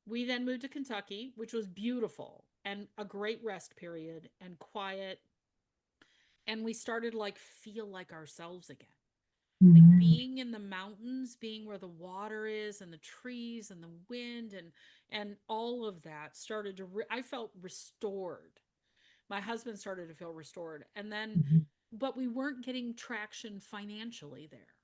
S1: We then moved to Kentucky, which was beautiful and a great rest period and quiet. And we started like feel like ourselves again. Like
S2: mhm,
S1: being in the mountains, being where the water is and the trees and the wind and all of that started to I felt restored. My husband started to feel restored. And then
S2: mhm,
S1: but we weren't getting traction financially there.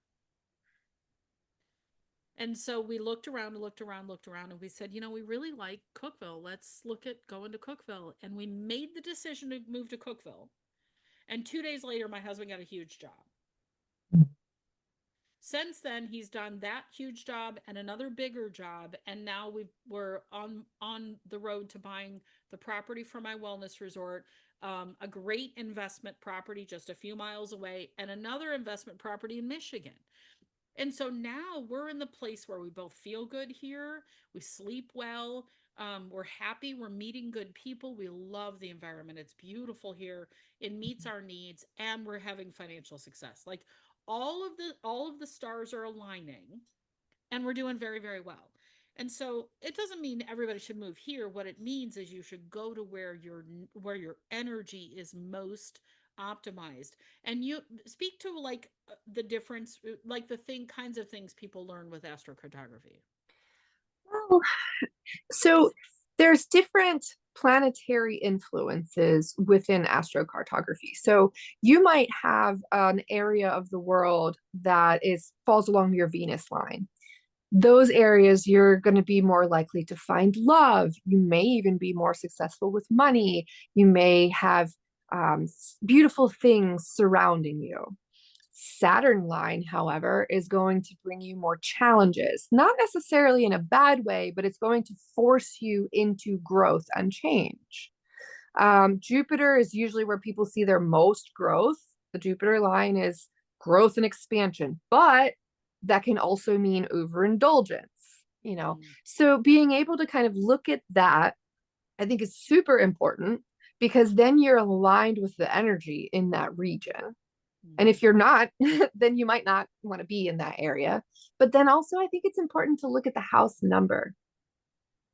S1: And so we looked around and looked around, looked around, and we said, you know, we really like Cookeville. Let's look at going to Cookeville. And we made the decision to move to Cookeville. And 2 days later, my husband got a huge job. Since then, he's done that huge job and another bigger job, and now we're on the road to buying the property for my wellness resort, a great investment property just a few miles away, and another investment property in Michigan. And so now we're in the place where we both feel good here. We sleep well. We're happy. We're meeting good people. We love the environment. It's beautiful here. It meets our needs, and we're having financial success. Like all of the stars are aligning, and we're doing very, very well. And so it doesn't mean everybody should move here. What it means is you should go to where your energy is most optimized. And you speak to like the difference, like the thing kinds of things people learn with astrocartography.
S2: Well, so there's different planetary influences within astrocartography. So you might have an area of the world that is falls along your Venus line. Those areas you're going to be more likely to find love. You may even be more successful with money. You may have beautiful things surrounding you. Saturn line, however, is going to bring you more challenges, not necessarily in a bad way, but it's going to force you into growth and change. Jupiter is usually where people see their most growth. The Jupiter line is growth and expansion, but that can also mean overindulgence, you know.
S1: Mm,
S2: So being able to kind of look at that, I think is super important because then you're aligned with the energy in that region. And
S1: mm,
S2: if you're not, then you might not want to be in that area. But then also, I think it's important to look at the house number.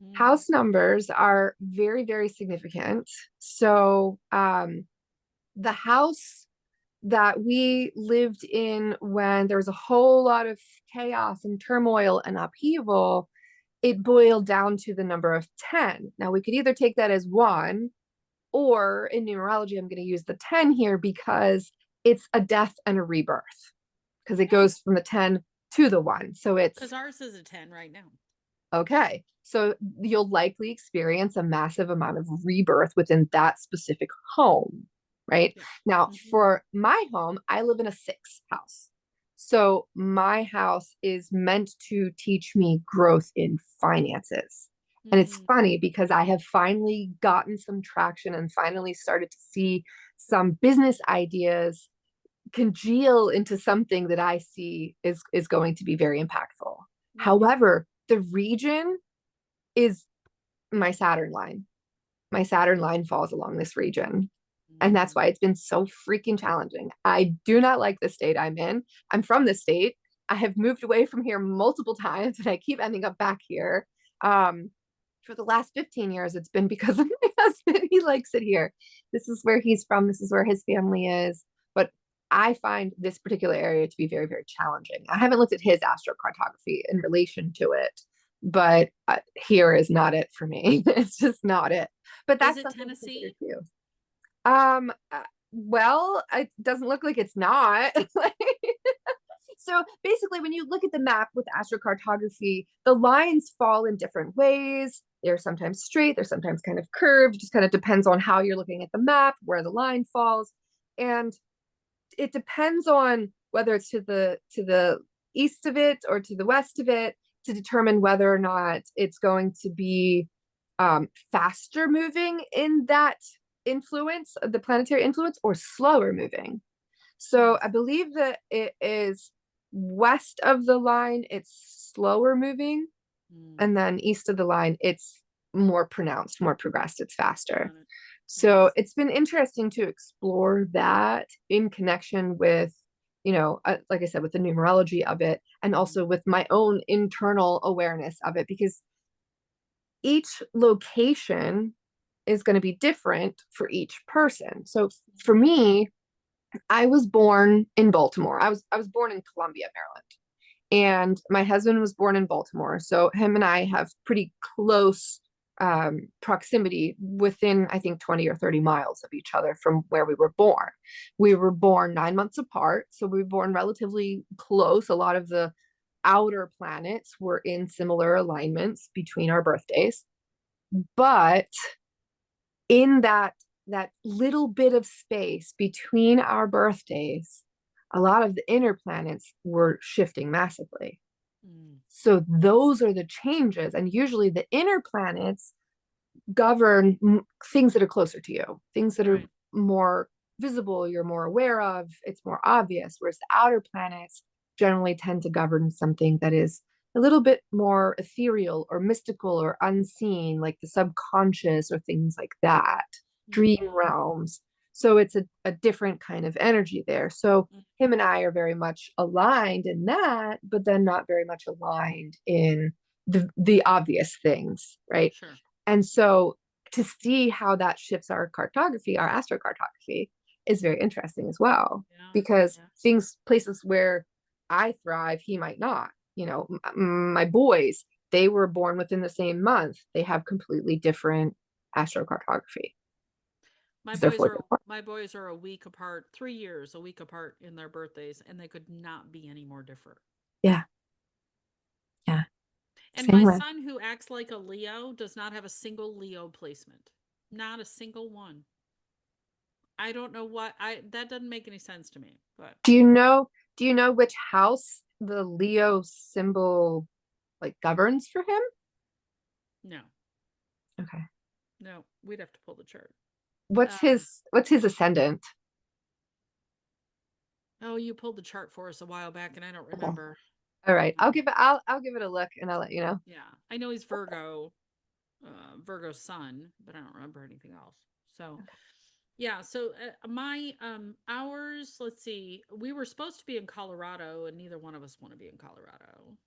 S1: mm,
S2: House numbers are very, very significant. So, the house that we lived in when there was a whole lot of chaos and turmoil and upheaval, it boiled down to the number of 10. Now, we could either take that as one, or in numerology, I'm going to use the 10 here because it's a death and a rebirth, because it
S1: oh,
S2: goes from the 10 to the 1. So
S1: because
S2: it's
S1: ours is a 10 right now.
S2: okay. So you'll likely experience a massive amount of rebirth within that specific home, right?
S1: Yeah.
S2: Now,
S1: Mm-hmm.
S2: for my home, I live in a 6 house. So my house is meant to teach me growth in finances. And it's
S1: Mm,
S2: funny because I have finally gotten some traction and finally started to see some business ideas congeal into something that I see is going to be very impactful.
S1: mm,
S2: However, the region is my Saturn line. My Saturn line falls along this region. And that's
S1: mm,
S2: why it's been so freaking challenging. I do not like the state I'm in. I'm from the state. I have moved away from here multiple times and I keep ending up back here. Um, for the last 15 years, it's been because of my husband. He likes it here. This is where he's from. This is where his family is. But I find this particular area to be very, very challenging. I haven't looked at his astrocartography in relation to it, but here is not it for me. It's just not it. But
S1: is
S2: that's
S1: it
S2: something to consider
S1: Tennessee?
S2: too. Um, uh, well, it doesn't look like it's not. So basically, when you look at the map with astrocartography, the lines fall in different ways. They're sometimes straight, they're sometimes kind of curved. It just kind of depends on how you're looking at the map, where the line falls. And it depends on whether it's to the east of it or to the west of it to determine whether or not it's going to be faster moving in that influence, the planetary influence, or slower moving. So I
S1: Nice.
S2: believe that it is west of the line, it's slower moving,
S1: Mm,
S2: and then east of the line, it's more pronounced, more progressed, it's faster.
S1: got it.
S2: So
S1: Nice.
S2: it's been interesting to explore that in connection with, like I said, with the numerology of it, and
S1: Mm,
S2: also with my own internal awareness of it, because each location is going to be different for each person. So for
S1: mm,
S2: me, I was born in Baltimore. I was born in Columbia, Maryland. And my husband was born in Baltimore. So him and I have pretty close proximity within, I think, 20 or 30 miles of each other from where we were born. We were born 9 months apart. So we were born relatively close. A lot of the outer planets were in similar alignments between our birthdays. But in that little bit of space between our birthdays, a lot of the inner planets were shifting massively.
S1: mm.
S2: So those are the changes. And usually the inner planets govern things that are closer to you, things that are
S1: Right.
S2: more visible, you're more aware of, it's more obvious. Whereas the outer planets generally tend to govern something that is a little bit more ethereal or mystical or unseen, like the subconscious or things like that, dream
S1: Mm-hmm.
S2: realms. So it's a different kind of energy there. So him and I are very much aligned in that, but then not very much aligned in the obvious things, right?
S1: Sure.
S2: And so to see how that shifts our cartography, our astrocartography, is very interesting as well.
S1: Yeah.
S2: Because
S1: Yeah.
S2: things, places where I thrive, he might not. You know, my boys, they were born within the same month. They have completely different astrocartography
S1: My
S2: because they're
S1: boys
S2: 4 years
S1: are
S2: apart.
S1: my boys are a week apart, 3 years, a week apart in their birthdays, and they could not be any more different.
S2: Yeah, yeah,
S1: And
S2: same
S1: my
S2: way.
S1: son, who acts like a Leo, does not have a single Leo placement. Not a single one. I don't know what I that doesn't make any sense to me, but
S2: Do you know? Do you know which house the Leo symbol like governs for him?
S1: no.
S2: Okay.
S1: No, we'd have to pull the chart. Um,
S2: What's his ascendant?
S1: oh, you pulled the chart for us a while back and I don't
S2: Okay.
S1: remember.
S2: All right.
S1: Um,
S2: I'll give it a look and I'll let you know.
S1: yeah. I know he's Virgo, Virgo's sun, but I don't remember anything else. So, yeah, so my hours, let's see. We were supposed to be in Colorado and neither one of us want to be in Colorado.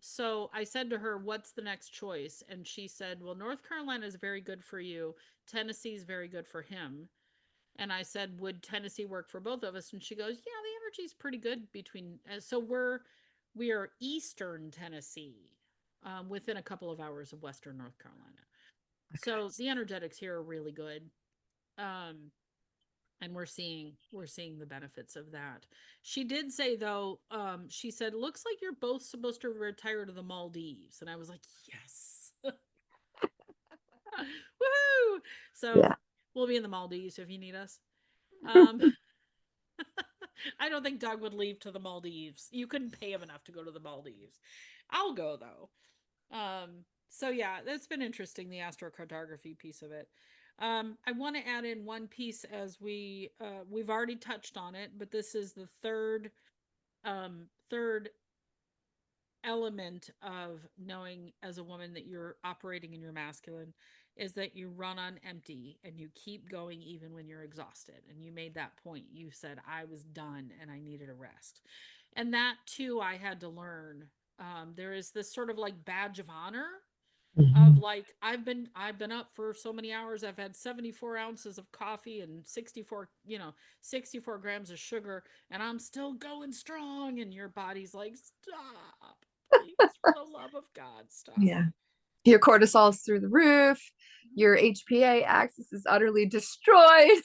S1: So I said to her, "What's the next choice?" And she said, "Well, North Carolina is very good for you. Tennessee is very good for him." And I said, "Would Tennessee work for both of us?" And she goes, "Yeah, the energy is pretty good between." So we are Eastern Tennessee, within a couple of hours of Western North Carolina.
S2: Okay.
S1: So the energetics here are really good. Um, and we're seeing the benefits of that. She did say though, she said, "Looks like you're both supposed to retire to the Maldives," and I was like, "Yes, woohoo!" So
S2: Yeah.
S1: we'll be in the Maldives if you need us. Um, I don't think Doug would leave to the Maldives. You couldn't pay him enough to go to the Maldives. I'll go though. So yeah, that's been interesting, the astrocartography piece of it. I want to add in one piece as we've already touched on it, but this is the third element of knowing as a woman that you're operating in your masculine is that you run on empty and you keep going even when you're exhausted. And you made that point. You said, I was done and I needed a rest. And that too, I had to learn. There is this sort of like badge of honor of
S2: Mhm.
S1: like I've been up for so many hours. I've had 74 ounces of coffee and 64 grams of sugar, and I'm still going strong. And your body's like, stop, please, for the love of God, stop.
S2: Yeah. Your cortisol's through the roof. Your HPA axis is utterly destroyed.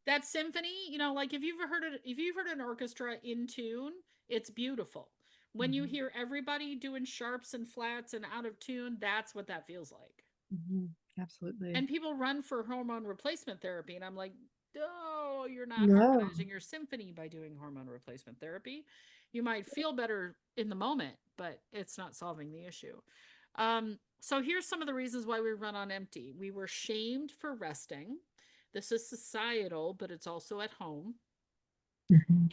S1: That symphony, like if you've heard an orchestra in tune, it's beautiful. When you
S2: Mhm.
S1: hear everybody doing sharps and flats and out of tune, that's what that feels like.
S2: Mhm. Absolutely.
S1: And people run for hormone replacement therapy, and I'm like, no, you're not
S2: No.
S1: harmonizing your symphony by doing hormone replacement therapy. You might feel better in the moment, but it's not solving the issue. So here's some of the reasons why we run on empty. We were shamed for resting. This is societal, but it's also at home.
S2: Mhm.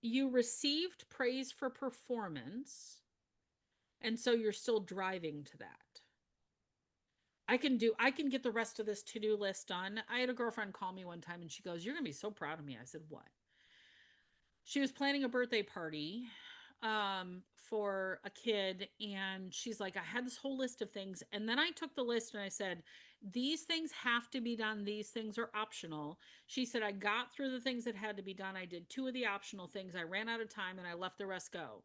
S1: You received praise for performance, and so you're still driving to that. I can get the rest of this to-do list done. I had a girlfriend call me one time and she goes, "You're going to be so proud of me." I said, "What?" She was planning a birthday party for a kid, and she's like, "I had this whole list of things." And then I took the list and I said, "These things have to be done. These things are optional." She said, "I got through the things that had to be done. I did two of the optional things. I ran out of time and I let the rest go.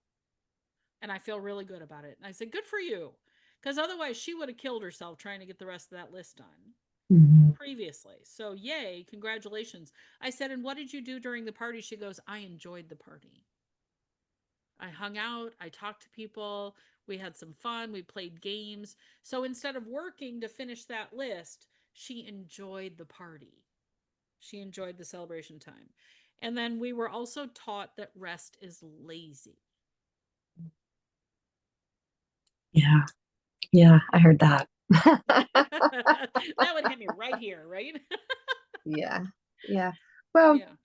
S1: And I feel really good about it." And I said, "Good for you." Because otherwise, she would have killed herself trying to get the rest of that list done
S2: Mhm.
S1: previously. So, yay, congratulations. I said, "And what did you do during the party?" She goes, "I enjoyed the party. I hung out, I talked to people, we had some fun, we played games." So, instead of working to finish that list, she enjoyed the party. She enjoyed the celebration time. And then we were also taught that rest is lazy.
S2: Yeah. Yeah. I heard that.
S1: That would hit me right here, right?
S2: Yeah. Yeah. Well,
S1: Yeah.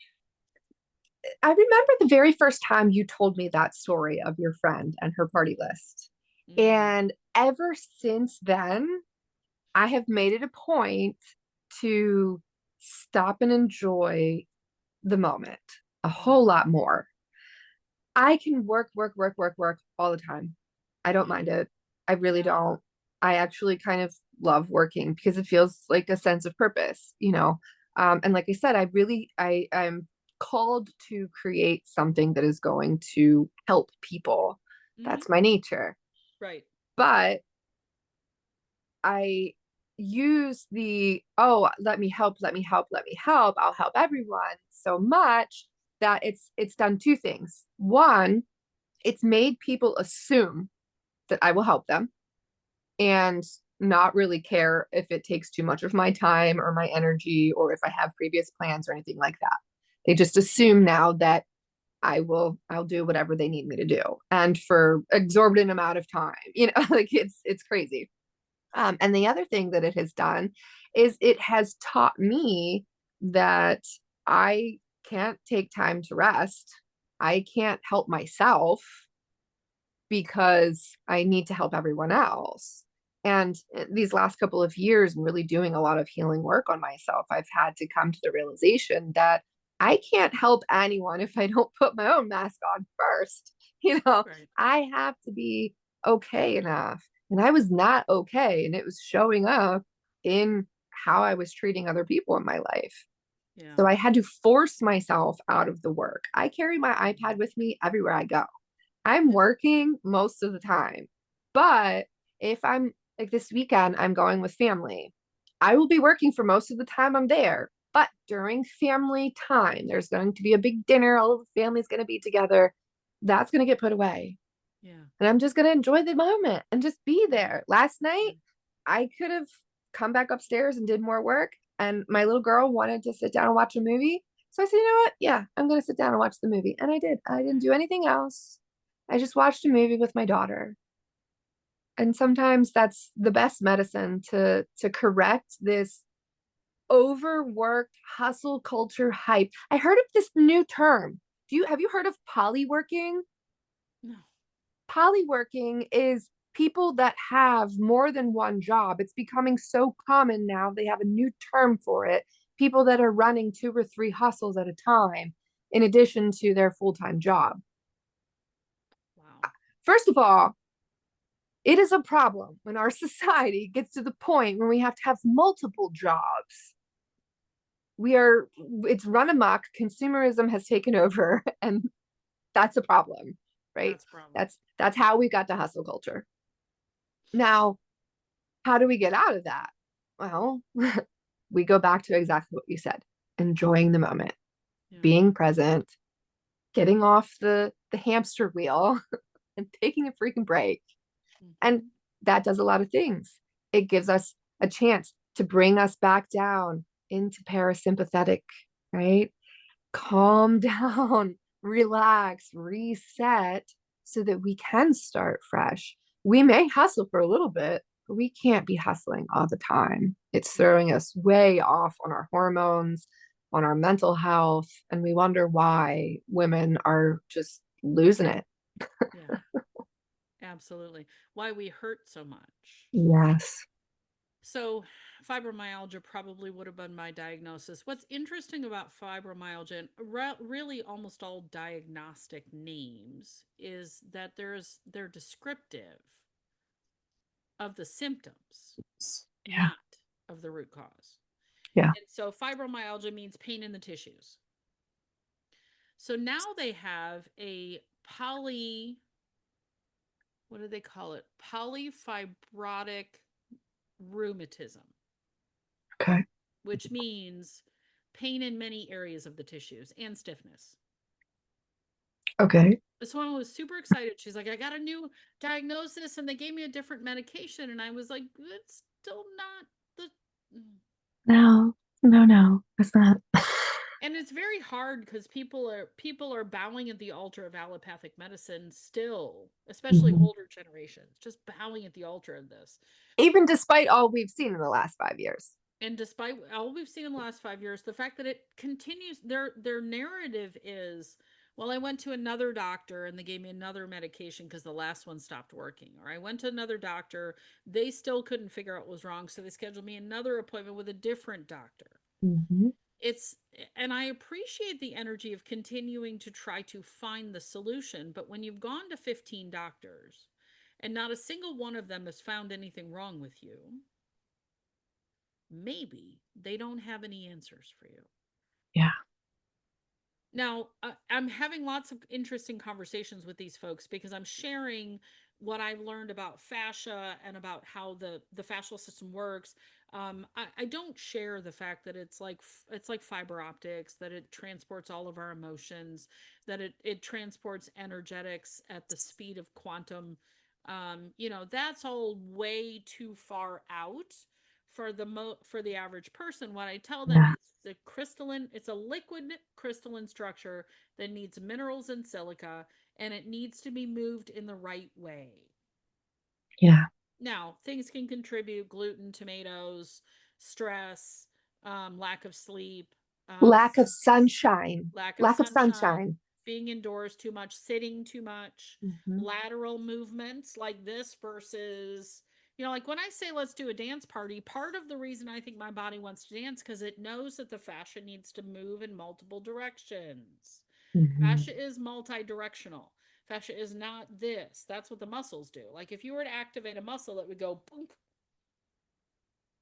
S2: I remember the very first time you told me that story of your friend and her party list.
S1: Mm-hmm.
S2: And ever since then, I have made it a point to stop and enjoy the moment a whole
S1: Mm-hmm.
S2: lot more. I can work all the time. I don't
S1: Yeah.
S2: mind it. I really
S1: Yeah.
S2: don't. I actually kind of love working because it feels like a sense of purpose, you know. And like I said, I'm called to create something that is going to help people.
S1: Mm-hmm.
S2: That's my nature.
S1: Right.
S2: But I use the, oh, let me help, let me help, let me help, I'll help everyone so much that it's done two things. One, it's made people assume that I will help them and not really care if it takes too much of my time or my energy or if I have previous plans or anything like that. They just assume now that I'll do whatever they need me to do and for exorbitant amount of time. You know, like it's crazy. And the other thing that it has done is it has taught me that I can't take time to rest. I can't help myself because I need to help everyone else. And these last couple of years, and really doing a lot of healing work on myself, I've had to come to the realization that I can't help anyone if I don't put my own mask on first. You know,
S1: Right.
S2: I have to be okay enough. And I was not okay. And it was showing up in how I was treating other people in my life.
S1: Yeah.
S2: So I had to force myself out of the work. I carry my iPad with me everywhere I go. I'm
S1: Yeah.
S2: working most of the time. But if I'm like this weekend, I'm going with family, I will be working for most of the time I'm there. But during family time, there's going to be a big dinner, all of the family's going to be together. That's going to get put away.
S1: Yeah.
S2: And I'm just going to enjoy the moment and just be
S1: Yeah.
S2: there. Last night,
S1: Yeah.
S2: I could have come back upstairs and did more work. And my little girl wanted to sit down and watch a movie. So I said, you know what? Yeah, I'm going to sit down and watch the movie. And I did. I didn't do anything else. I just watched a movie with my daughter. And sometimes that's the best medicine to correct this overworked hustle culture hype. I heard of this new term. Do you have you heard of polyworking?
S1: No.
S2: Polyworking is people that have more than one job. It's becoming so common now. They have a new term for it. People that are running two or three hustles at a time in addition to their full-time job.
S1: Wow.
S2: First of all, it is a problem when our society gets to the point where we have to have multiple jobs. It's run amok. Consumerism has taken over, and that's a problem, right?
S1: That's a problem.
S2: That's how we got to hustle culture. Now, how do we get out of that? Well, we go back to exactly what you said, enjoying the moment,
S1: Yeah.
S2: being present, getting off the hamster wheel and taking a freaking break. And
S1: Mm-hmm.
S2: that does a lot of things. It gives us a chance to bring us back down into parasympathetic, right? Calm down, relax, reset so that we can start fresh. We may hustle for a little bit, but we can't be hustling all the time. It's
S1: Yeah.
S2: throwing us way off on our hormones, on our mental health, and we wonder why women are just losing it.
S1: Yeah. Absolutely. Why we hurt so much.
S2: Yes.
S1: So, fibromyalgia probably would have been my diagnosis. What's interesting about fibromyalgia and really almost all diagnostic names is that they're descriptive of the symptoms,
S2: Yeah.
S1: not of the root cause.
S2: Yeah.
S1: And so fibromyalgia means pain in the tissues. So now they have a what do they call it? Polyfibrotic rheumatism,
S2: Okay.
S1: which means pain in many areas of the tissues and stiffness.
S2: Okay.
S1: This woman was super excited. She's like, I got a new diagnosis and they gave me a different medication. And I was like, it's still not the.
S2: No, no, it's not.
S1: And it's very hard because people are bowing at the altar of allopathic medicine still, especially
S2: Mhm.
S1: older generations, just bowing at the altar of this.
S2: Even despite all we've seen in the last 5 years.
S1: And despite all we've seen in the last 5 years, the fact that it continues, their narrative is, well, I went to another doctor and they gave me another medication because the last one stopped working. Or I went to another doctor, they still couldn't figure out what was wrong, so they scheduled me another appointment with a different doctor.
S2: Mm-hmm.
S1: It's and I appreciate the energy of continuing to try to find the solution, but when you've gone to 15 doctors and not a single one of them has found anything wrong with you, maybe they don't have any answers for you.
S2: Yeah.
S1: Now, I'm having lots of interesting conversations with these folks because I'm sharing what I've learned about fascia and about how the fascial system works. I don't share the fact that it's like fiber optics, that it transports all of our emotions, that it transports energetics at the speed of quantum. That's all way too far out for for the average person. What I tell them
S2: Yeah.
S1: is it's a liquid crystalline structure that needs minerals and silica, and it needs to be moved in the right way.
S2: Yeah.
S1: Now, things can contribute: gluten, tomatoes, stress, lack of sleep, um,
S2: Lack of sunshine.
S1: lack of
S2: Lack of
S1: sunshine,
S2: sunshine.
S1: being indoors too much, sitting too much,
S2: Mm-hmm.
S1: lateral movements like this versus, like when I say let's do a dance party, part of the reason I think my body wants to dance because it knows that the fascia needs to move in multiple directions.
S2: Mm-hmm.
S1: Fascia is multi-directional. Fascia is not this. That's what the muscles do. Like if you were to activate a muscle, it would go boom.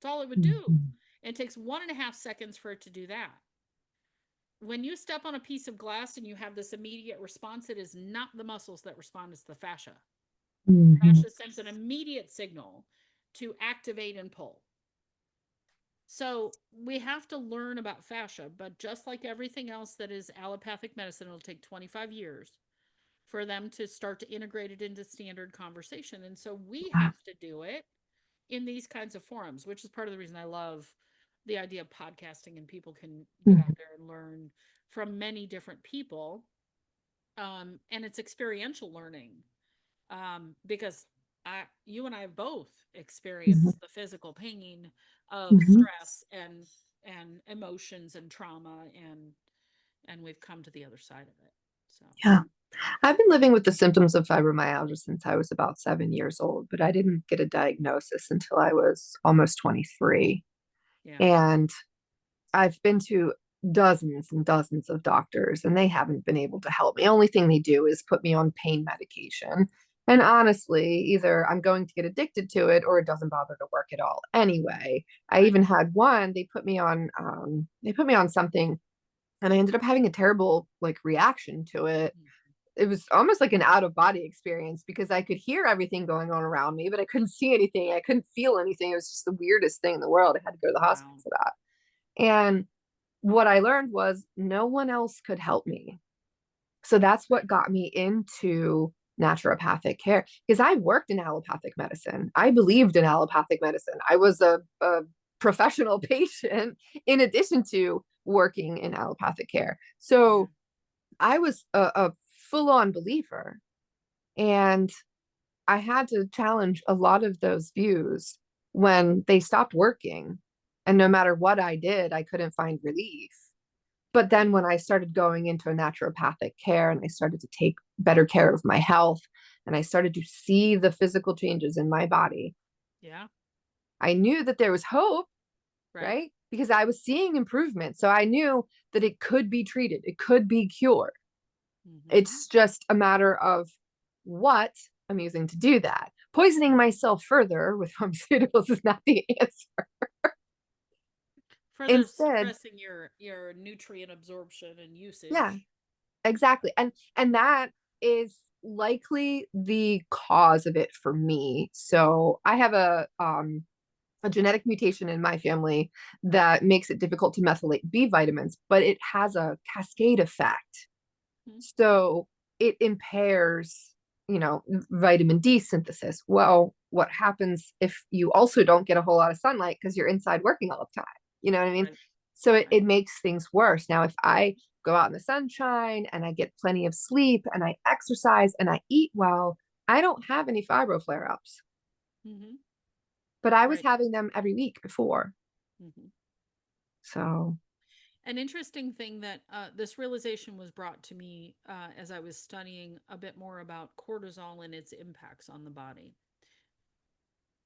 S1: That's all it would do.
S2: Mm-hmm.
S1: And it takes 1.5 seconds for it to do that. When you step on a piece of glass and you have this immediate response, it is not the muscles that respond, it's the fascia.
S2: Mm-hmm.
S1: Fascia sends an immediate signal to activate and pull. So we have to learn about fascia, but just like everything else that is allopathic medicine, it'll take 25 years for them to start to integrate it into standard conversation. And so we
S2: Yeah.
S1: have to do it in these kinds of forums, which is part of the reason I love the idea of podcasting and people can get
S2: Mm-hmm.
S1: out there and learn from many different people. And it's experiential learning because you and I have both
S2: Mm-hmm.
S1: experienced the physical pain of
S2: Mm-hmm.
S1: stress and emotions and trauma, and we've come to the other side of it. So
S2: Yeah. I've been living with the symptoms of fibromyalgia since I was about 7 years old, but I didn't get a diagnosis until I was almost 23.
S1: yeah,
S2: And I've been to dozens and dozens of doctors, and they haven't been able to help me. Only thing they do is put me on pain medication. And honestly, either I'm going to get addicted to it or it doesn't bother to work at all. Anyway, I
S1: right.
S2: even had one, they put me on something and I ended up having a terrible like reaction to it.
S1: Mhm.
S2: It was almost like an out of body experience because I could hear everything going on around me, but I couldn't see anything. I couldn't feel anything. It was just the weirdest thing in the world. I had to go to the hospital
S1: Wow.
S2: for that. And what I learned was no one else could help me. So that's what got me into naturopathic care because I worked in allopathic medicine. I believed in allopathic medicine. I was a professional patient in addition to working in allopathic care.
S1: Yeah.
S2: So I was a full on believer. And I had to challenge a lot of those views when they stopped working. And no matter what I did, I couldn't find relief. But then when I started going into a naturopathic care and I started to take better care of my health and I started to see the physical changes in my body,
S1: Yeah.
S2: I knew that there was hope,
S1: Right.
S2: right? Because I was seeing improvement. So I knew that it could be treated, it could be cured.
S1: Mm-hmm.
S2: It's just a matter of what I'm using to do that. Poisoning myself further with pharmaceuticals is not the answer.
S1: Further
S2: Instead,
S1: suppressing your nutrient absorption and
S2: yeah,
S1: usage.
S2: exactly. And that is likely the cause of it for me. So I have a genetic mutation in my family that makes it difficult to methylate B vitamins, but it has a cascade effect.
S1: Mm-hmm.
S2: So it impairs, vitamin D synthesis. Well, what happens if you also don't get a whole lot of sunlight because you're inside working all the time? You know what I mean?
S1: Right.
S2: So it,
S1: Right.
S2: it makes things worse. Now, if I go out in the sunshine and I get plenty of sleep and I exercise and I eat well, I don't have any fibro flare ups.
S1: Mm-hmm.
S2: But I was
S1: Right.
S2: having them every week before.
S1: Mm-hmm.
S2: So,
S1: An interesting thing that this realization was brought to me as I was studying a bit more about cortisol and its impacts on the body.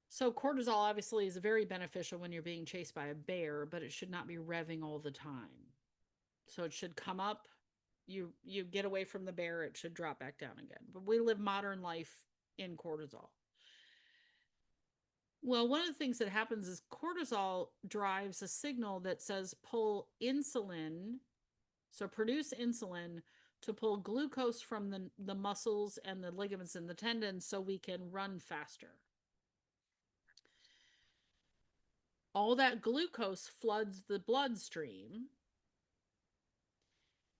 S1: So, cortisol obviously is very beneficial when you're being chased by a bear, but it should not be revving all the time. So, it should come up, you get away from the bear, it should drop back down again. But we live modern life in cortisol. Well, one of the things that happens is cortisol drives a signal that says pull insulin, so produce insulin to pull glucose from the muscles and the ligaments and the tendons so we can run faster. All that glucose floods the bloodstream,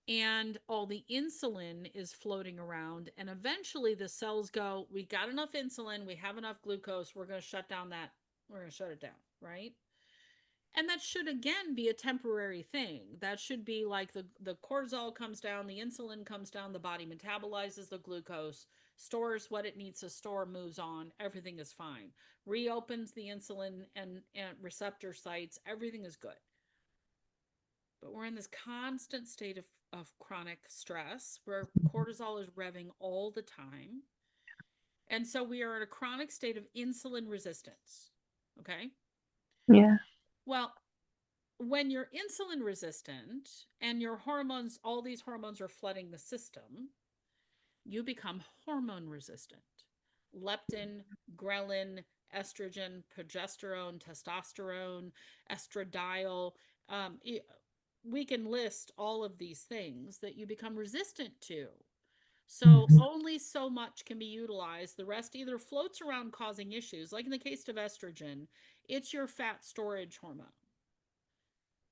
S1: and all the insulin is floating around. And eventually the cells go, we got enough insulin, we have enough glucose, we're going to shut down that, we're going to shut it down, right? And that should again be a temporary thing. That should be like the cortisol comes down, the insulin comes down, the body metabolizes the glucose, stores what it needs to store, moves on, everything is fine. Reopens the insulin and receptor sites, everything is good. But we're in this constant state of chronic stress where cortisol is revving all the time. And so we are in a chronic state of insulin resistance. Okay.
S2: yeah.
S1: Well, when you're insulin resistant and your hormones, all these hormones are flooding the system, you become hormone resistant. Leptin, ghrelin, estrogen, progesterone, testosterone, estradiol. Um, we can list all of these things that you become resistant to. So
S2: Mhm.
S1: only so much can be utilized. The rest either floats around causing issues, like in the case of estrogen, it's your fat storage hormone.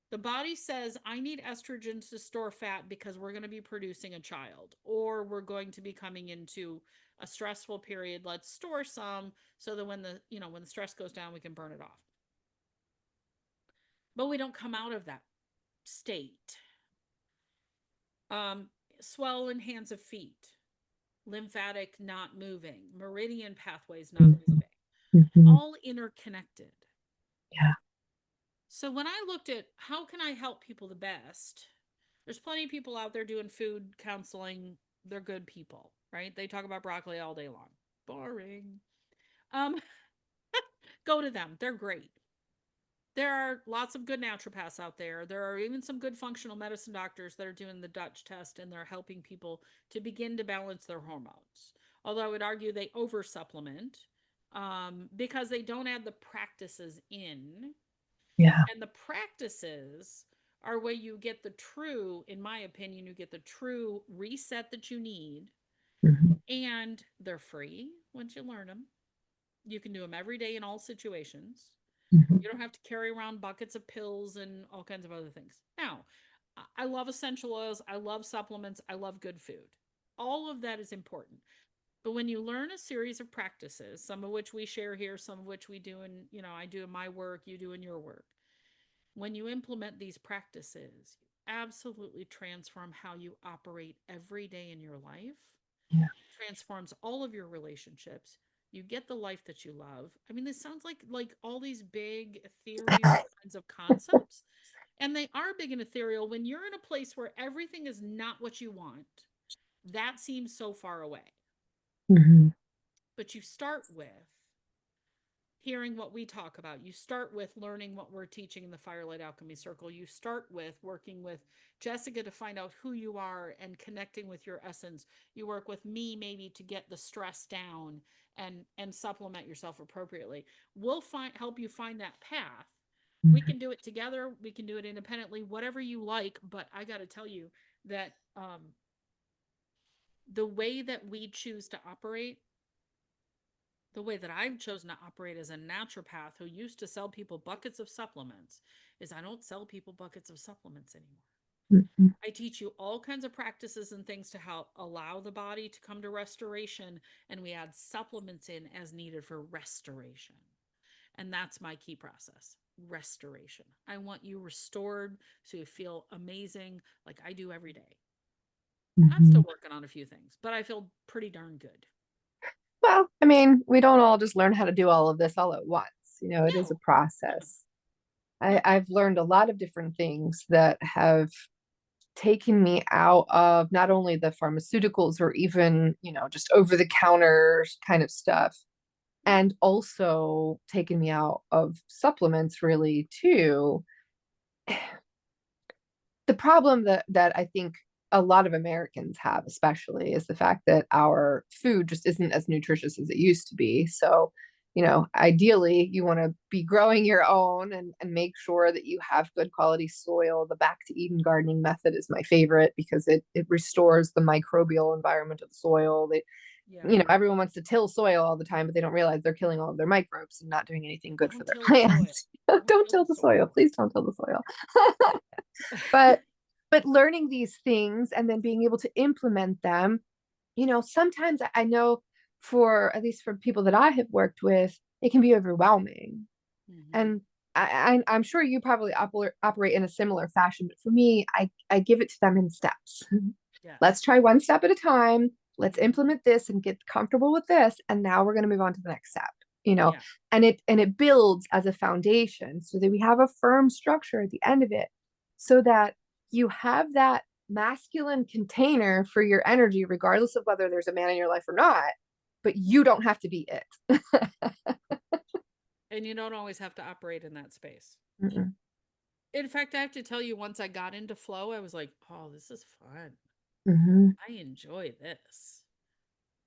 S1: The body says, I need estrogen to store fat because we're going to be producing a child, or we're going to be coming into a stressful period. Let's store some so that when the stress goes down, we can burn it off. But we don't come out of that state. Um, Swollen hands of feet, lymphatic not moving, meridian pathways not
S2: Mhm.
S1: moving,
S2: Mhm.
S1: all interconnected.
S2: Yeah.
S1: So when I looked at how can I help people the best, there's plenty of people out there doing food counseling. They're good people, right? They talk about broccoli all day long. Boring. Um, go to them. They're great. There are lots of good naturopaths out there. There are even some good functional medicine doctors that are doing the Dutch test and they're helping people to begin to balance their hormones. Although I would argue they over supplement because they don't add the practices in.
S2: Yeah.
S1: And the practices are where you get the true, in my opinion, you get the true reset that you need.
S2: Mhm.
S1: And they're free once you learn them. You can do them every day in all situations.
S2: Mhm.
S1: You don't have to carry around buckets of pills and all kinds of other things. Now, I love essential oils. I love supplements. I love good food. All of that is important. But when you learn a series of practices, some of which we share here, some of which we do in, I do in my work, you do in your work, when you implement these practices, you absolutely transform how you operate every day in your life,
S2: Yeah.
S1: transforms all of your relationships. You get the life that you love. I mean, this sounds like all these big ethereal kinds of concepts, and they are big and ethereal when you're in a place where everything is not what you want. That seems so far away.
S2: Mhm.
S1: But you start with hearing what we talk about. You start with learning what we're teaching in the Firelight Alchemy Circle. You start with working with Jessica to find out who you are and connecting with your essence. You work with me maybe to get the stress down and supplement yourself appropriately. We'll help you find that path. We
S2: Mhm.
S1: can do it together. We can do it independently, whatever you like. But I got to tell you that the way that we choose to operate, the way that I've chosen to operate as a naturopath who used to sell people buckets of supplements is I don't sell people buckets of supplements anymore.
S2: Mhm.
S1: I teach you all kinds of practices and things to help allow the body to come to restoration, and we add supplements in as needed for restoration. And that's my key process, restoration. I want you restored so you feel amazing like I do every day. I'm still
S2: Mhm.
S1: working on a few things, but I feel pretty darn good.
S2: Well, I mean, we don't all just learn how to do all of this all at once. It is a
S1: No, no.
S2: process. I've learned a lot of different things that have taken me out of not only the pharmaceuticals or even, just over the counter kind of stuff, and also taken me out of supplements really too. The problem that I think a lot of Americans have, especially, is the fact that our food just isn't as nutritious as it used to be. So, ideally, you want to be growing your own and make sure that you have good quality soil. The back to Eden gardening method is my favorite because it restores the microbial environment of the soil.
S1: Yeah.
S2: Everyone wants to till soil all the time, but they don't realize they're killing all of their microbes and not doing anything good for
S1: Don't
S2: their
S1: till the soil.
S2: plants.
S1: Don't
S2: Don't
S1: till
S2: till
S1: the
S2: the soil.
S1: soil.
S2: Please don't till the soil. but but learning these things and then being able to implement them, sometimes I know, for at least for people that I have worked with, it can be overwhelming.
S1: Hmm.
S2: And I'm sure you probably operate in a similar fashion, but for me, I give it to them in steps. Let's
S1: Yes.
S2: try one step at a time. Let's
S1: Hmm.
S2: implement this and get comfortable with this, and now we're going to move on to the next step.
S1: Yeah.
S2: And it builds as a foundation so that we have a firm structure at the end of it, so that you have that masculine container for your energy, regardless of whether there's a man in your life or not. But you don't have to be it.
S1: And you don't always have to operate in that space.
S2: Mm-mm.
S1: In fact, I have to tell you, once I got into flow, I was like, oh, this is fun.
S2: Mm-hmm.
S1: I enjoy this.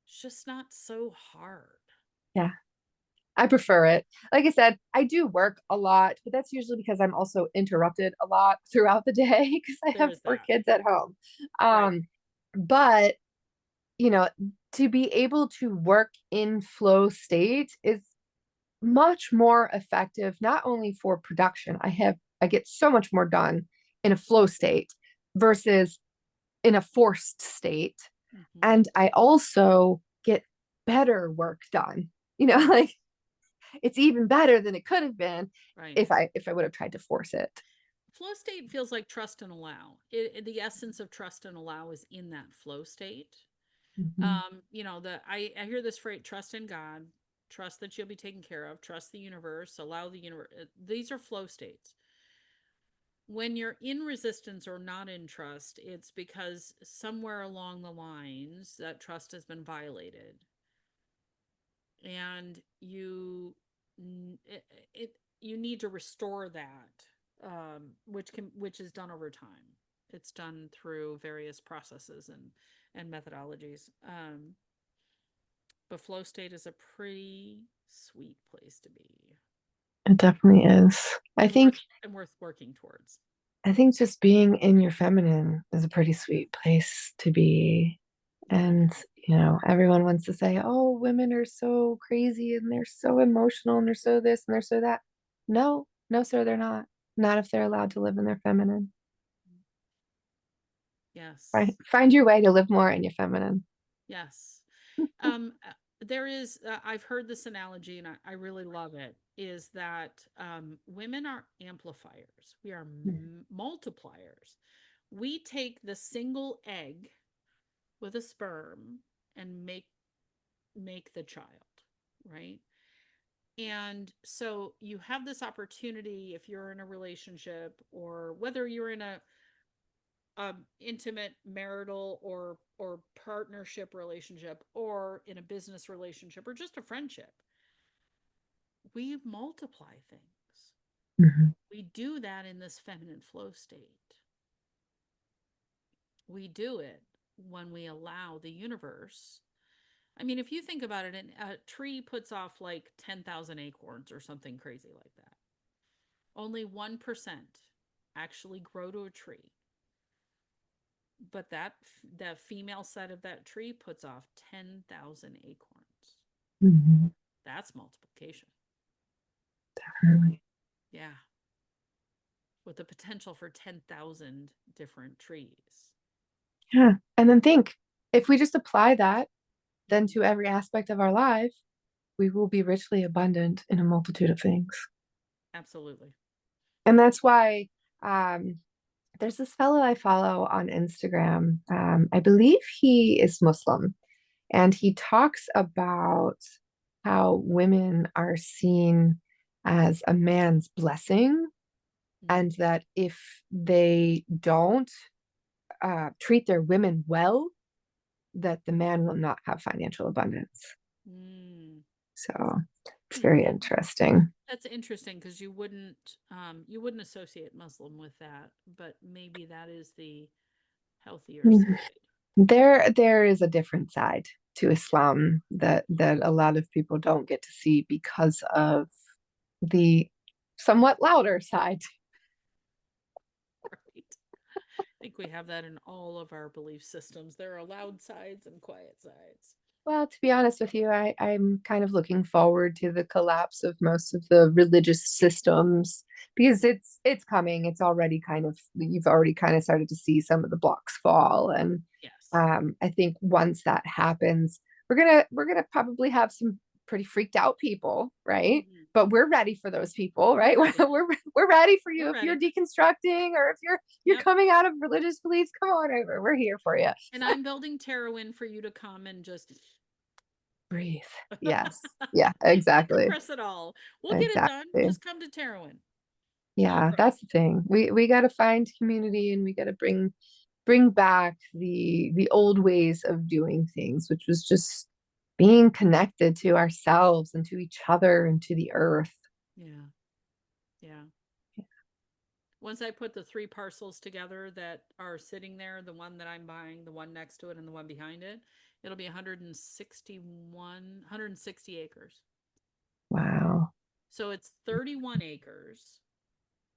S1: It's just not so hard.
S2: Yeah. I prefer it. Like I said, I do work a lot, but that's usually because I'm also interrupted a lot throughout the day because I
S1: There
S2: have
S1: is
S2: four
S1: that.
S2: kids at home.
S1: Right.
S2: Um, but you know, to be able to work in flow state is much more effective, not only for production. I get so much more done in a flow state versus in a forced state.
S1: Hmm.
S2: And I also get better work done.
S1: Yes.
S2: Like it's even better than it could have been
S1: Right.
S2: if I would have tried to force it.
S1: Flow state feels like trust and allow. The essence of trust and allow is in that flow state.
S2: Mhm.
S1: I hear this phrase: trust in God, trust that you'll be taken care of, trust the universe, allow the universe. These are flow states. When you're in resistance or not in trust, it's because somewhere along the lines that trust has been violated, and you need to restore that, which is done over time. It's done through various processes and methodologies. But flow state is a pretty sweet place to be,
S2: It definitely is. I
S1: and worth
S2: think
S1: and worth working towards.
S2: I think just being in your feminine is a pretty sweet place to be.
S1: Yeah.
S2: And, everyone wants to say, oh, women are so crazy and they're so emotional and they're so this and they're so that. No, no, sir, they're not. Not if they're allowed to live in their feminine.
S1: Yes.
S2: Find your way to live more in your feminine.
S1: Yes. Um, there is, I've heard this analogy and I really love it, is that women are amplifiers, we are multipliers. We take the single egg with a sperm and make the child, right? And so you have this opportunity, if you're in a relationship or whether you're in a intimate marital or partnership relationship or in a business relationship or just a friendship, we multiply things.
S2: Mhm.
S1: We do that in this feminine flow state. We do it when we allow the universe. I mean, if you think about it, a tree puts off like 10,000 acorns or something crazy like that. Only 1% actually grow to a tree. But the female side of that tree puts off 10,000 acorns.
S2: Mhm.
S1: That's multiplication.
S2: Definitely.
S1: Yeah. With the potential for 10,000 different trees.
S2: Yeah. And then think, if we just apply that then to every aspect of our life, we will be richly abundant in a multitude of things.
S1: Absolutely.
S2: And that's why um, there's this fellow I follow on Instagram. I believe he is Muslim, and he talks about how women are seen as a man's blessing and that if they don't treat their women well, that the man will not have financial abundance.
S1: Mm.
S2: So it's very interesting.
S1: That's interesting because you wouldn't associate Muslim with that, but maybe that is the healthier side.
S2: There is a different side to Islam that a lot of people don't get to see because of the somewhat louder side.
S1: Right. I think we have that in all of our belief systems. There are loud sides and quiet sides.
S2: Well, to be honest with you, I'm kind of looking forward to the collapse of most of the religious systems because it's coming. It's already kind of you've already kind of started to see some of the blocks fall, and
S1: Yes.
S2: I think once that happens, we're gonna probably have some pretty freaked out people, right?
S1: Mhm.
S2: But we're ready for those people,
S1: We're
S2: right?
S1: ready.
S2: We're ready for
S1: We're
S2: you if you're
S1: ready.
S2: deconstructing or if you're
S1: Yep.
S2: coming out of religious beliefs. Come on over. We're here for you.
S1: And I'm building Terrawin for you to come and just
S2: Breathe. Yes. Yeah, exactly.
S1: decompress it all. We'll get it done.
S2: Exactly.
S1: Just come to Terrawin. No
S2: Yeah,
S1: problem.
S2: that's the thing. We got to find community and we got to bring back the old ways of doing things, which was just being connected to ourselves and to each other and to the earth.
S1: Yeah. Yeah. Once I put the three parcels together that are sitting there, the one that I'm buying, the one next to it, and the one behind it, it'll be 160 acres.
S2: Wow.
S1: So it's 31 acres,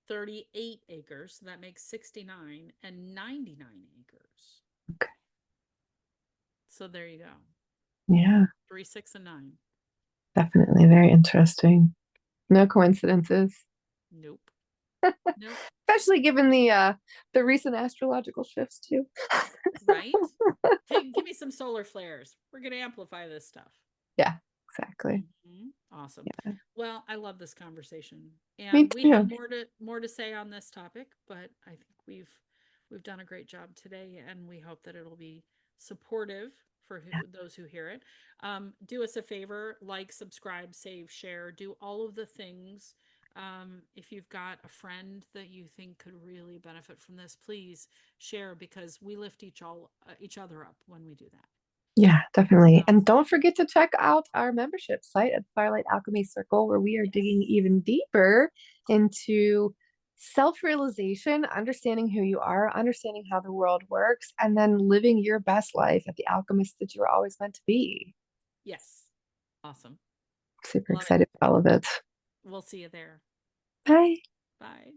S1: 38 acres, so that makes 69, and 99 acres.
S2: Okay.
S1: So there you go.
S2: Yeah,
S1: 3, 6, and 9.
S2: definitely very interesting. No coincidences,
S1: Nope. Nope.
S2: especially given the recent astrological shifts too.
S1: Right? Give me some solar flares. We're going to amplify this stuff.
S2: Yeah, exactly.
S1: Awesome.
S2: Yeah.
S1: Well, I love this conversation,
S2: Me
S1: and we have
S2: too.
S1: more to say on this topic, but I think we've done a great job today, and we hope that it'll be supportive for those who hear it. Do us a favor, like, subscribe, save, share, do all of the things. If you've got a friend that you think could really benefit from this, please share because we lift each other up when we do that.
S2: Yeah, definitely.
S1: So
S2: And don't forget to check out our membership site at Firelight Alchemy Circle, where we are digging
S1: yes,
S2: even deeper into self-realization, understanding who you are, understanding how the world works, and then living your best life at the alchemist that you were always meant to be.
S1: yes, awesome,
S2: Super
S1: love it.
S2: excited for all of it.
S1: We'll see you there.
S2: Bye.
S1: Bye.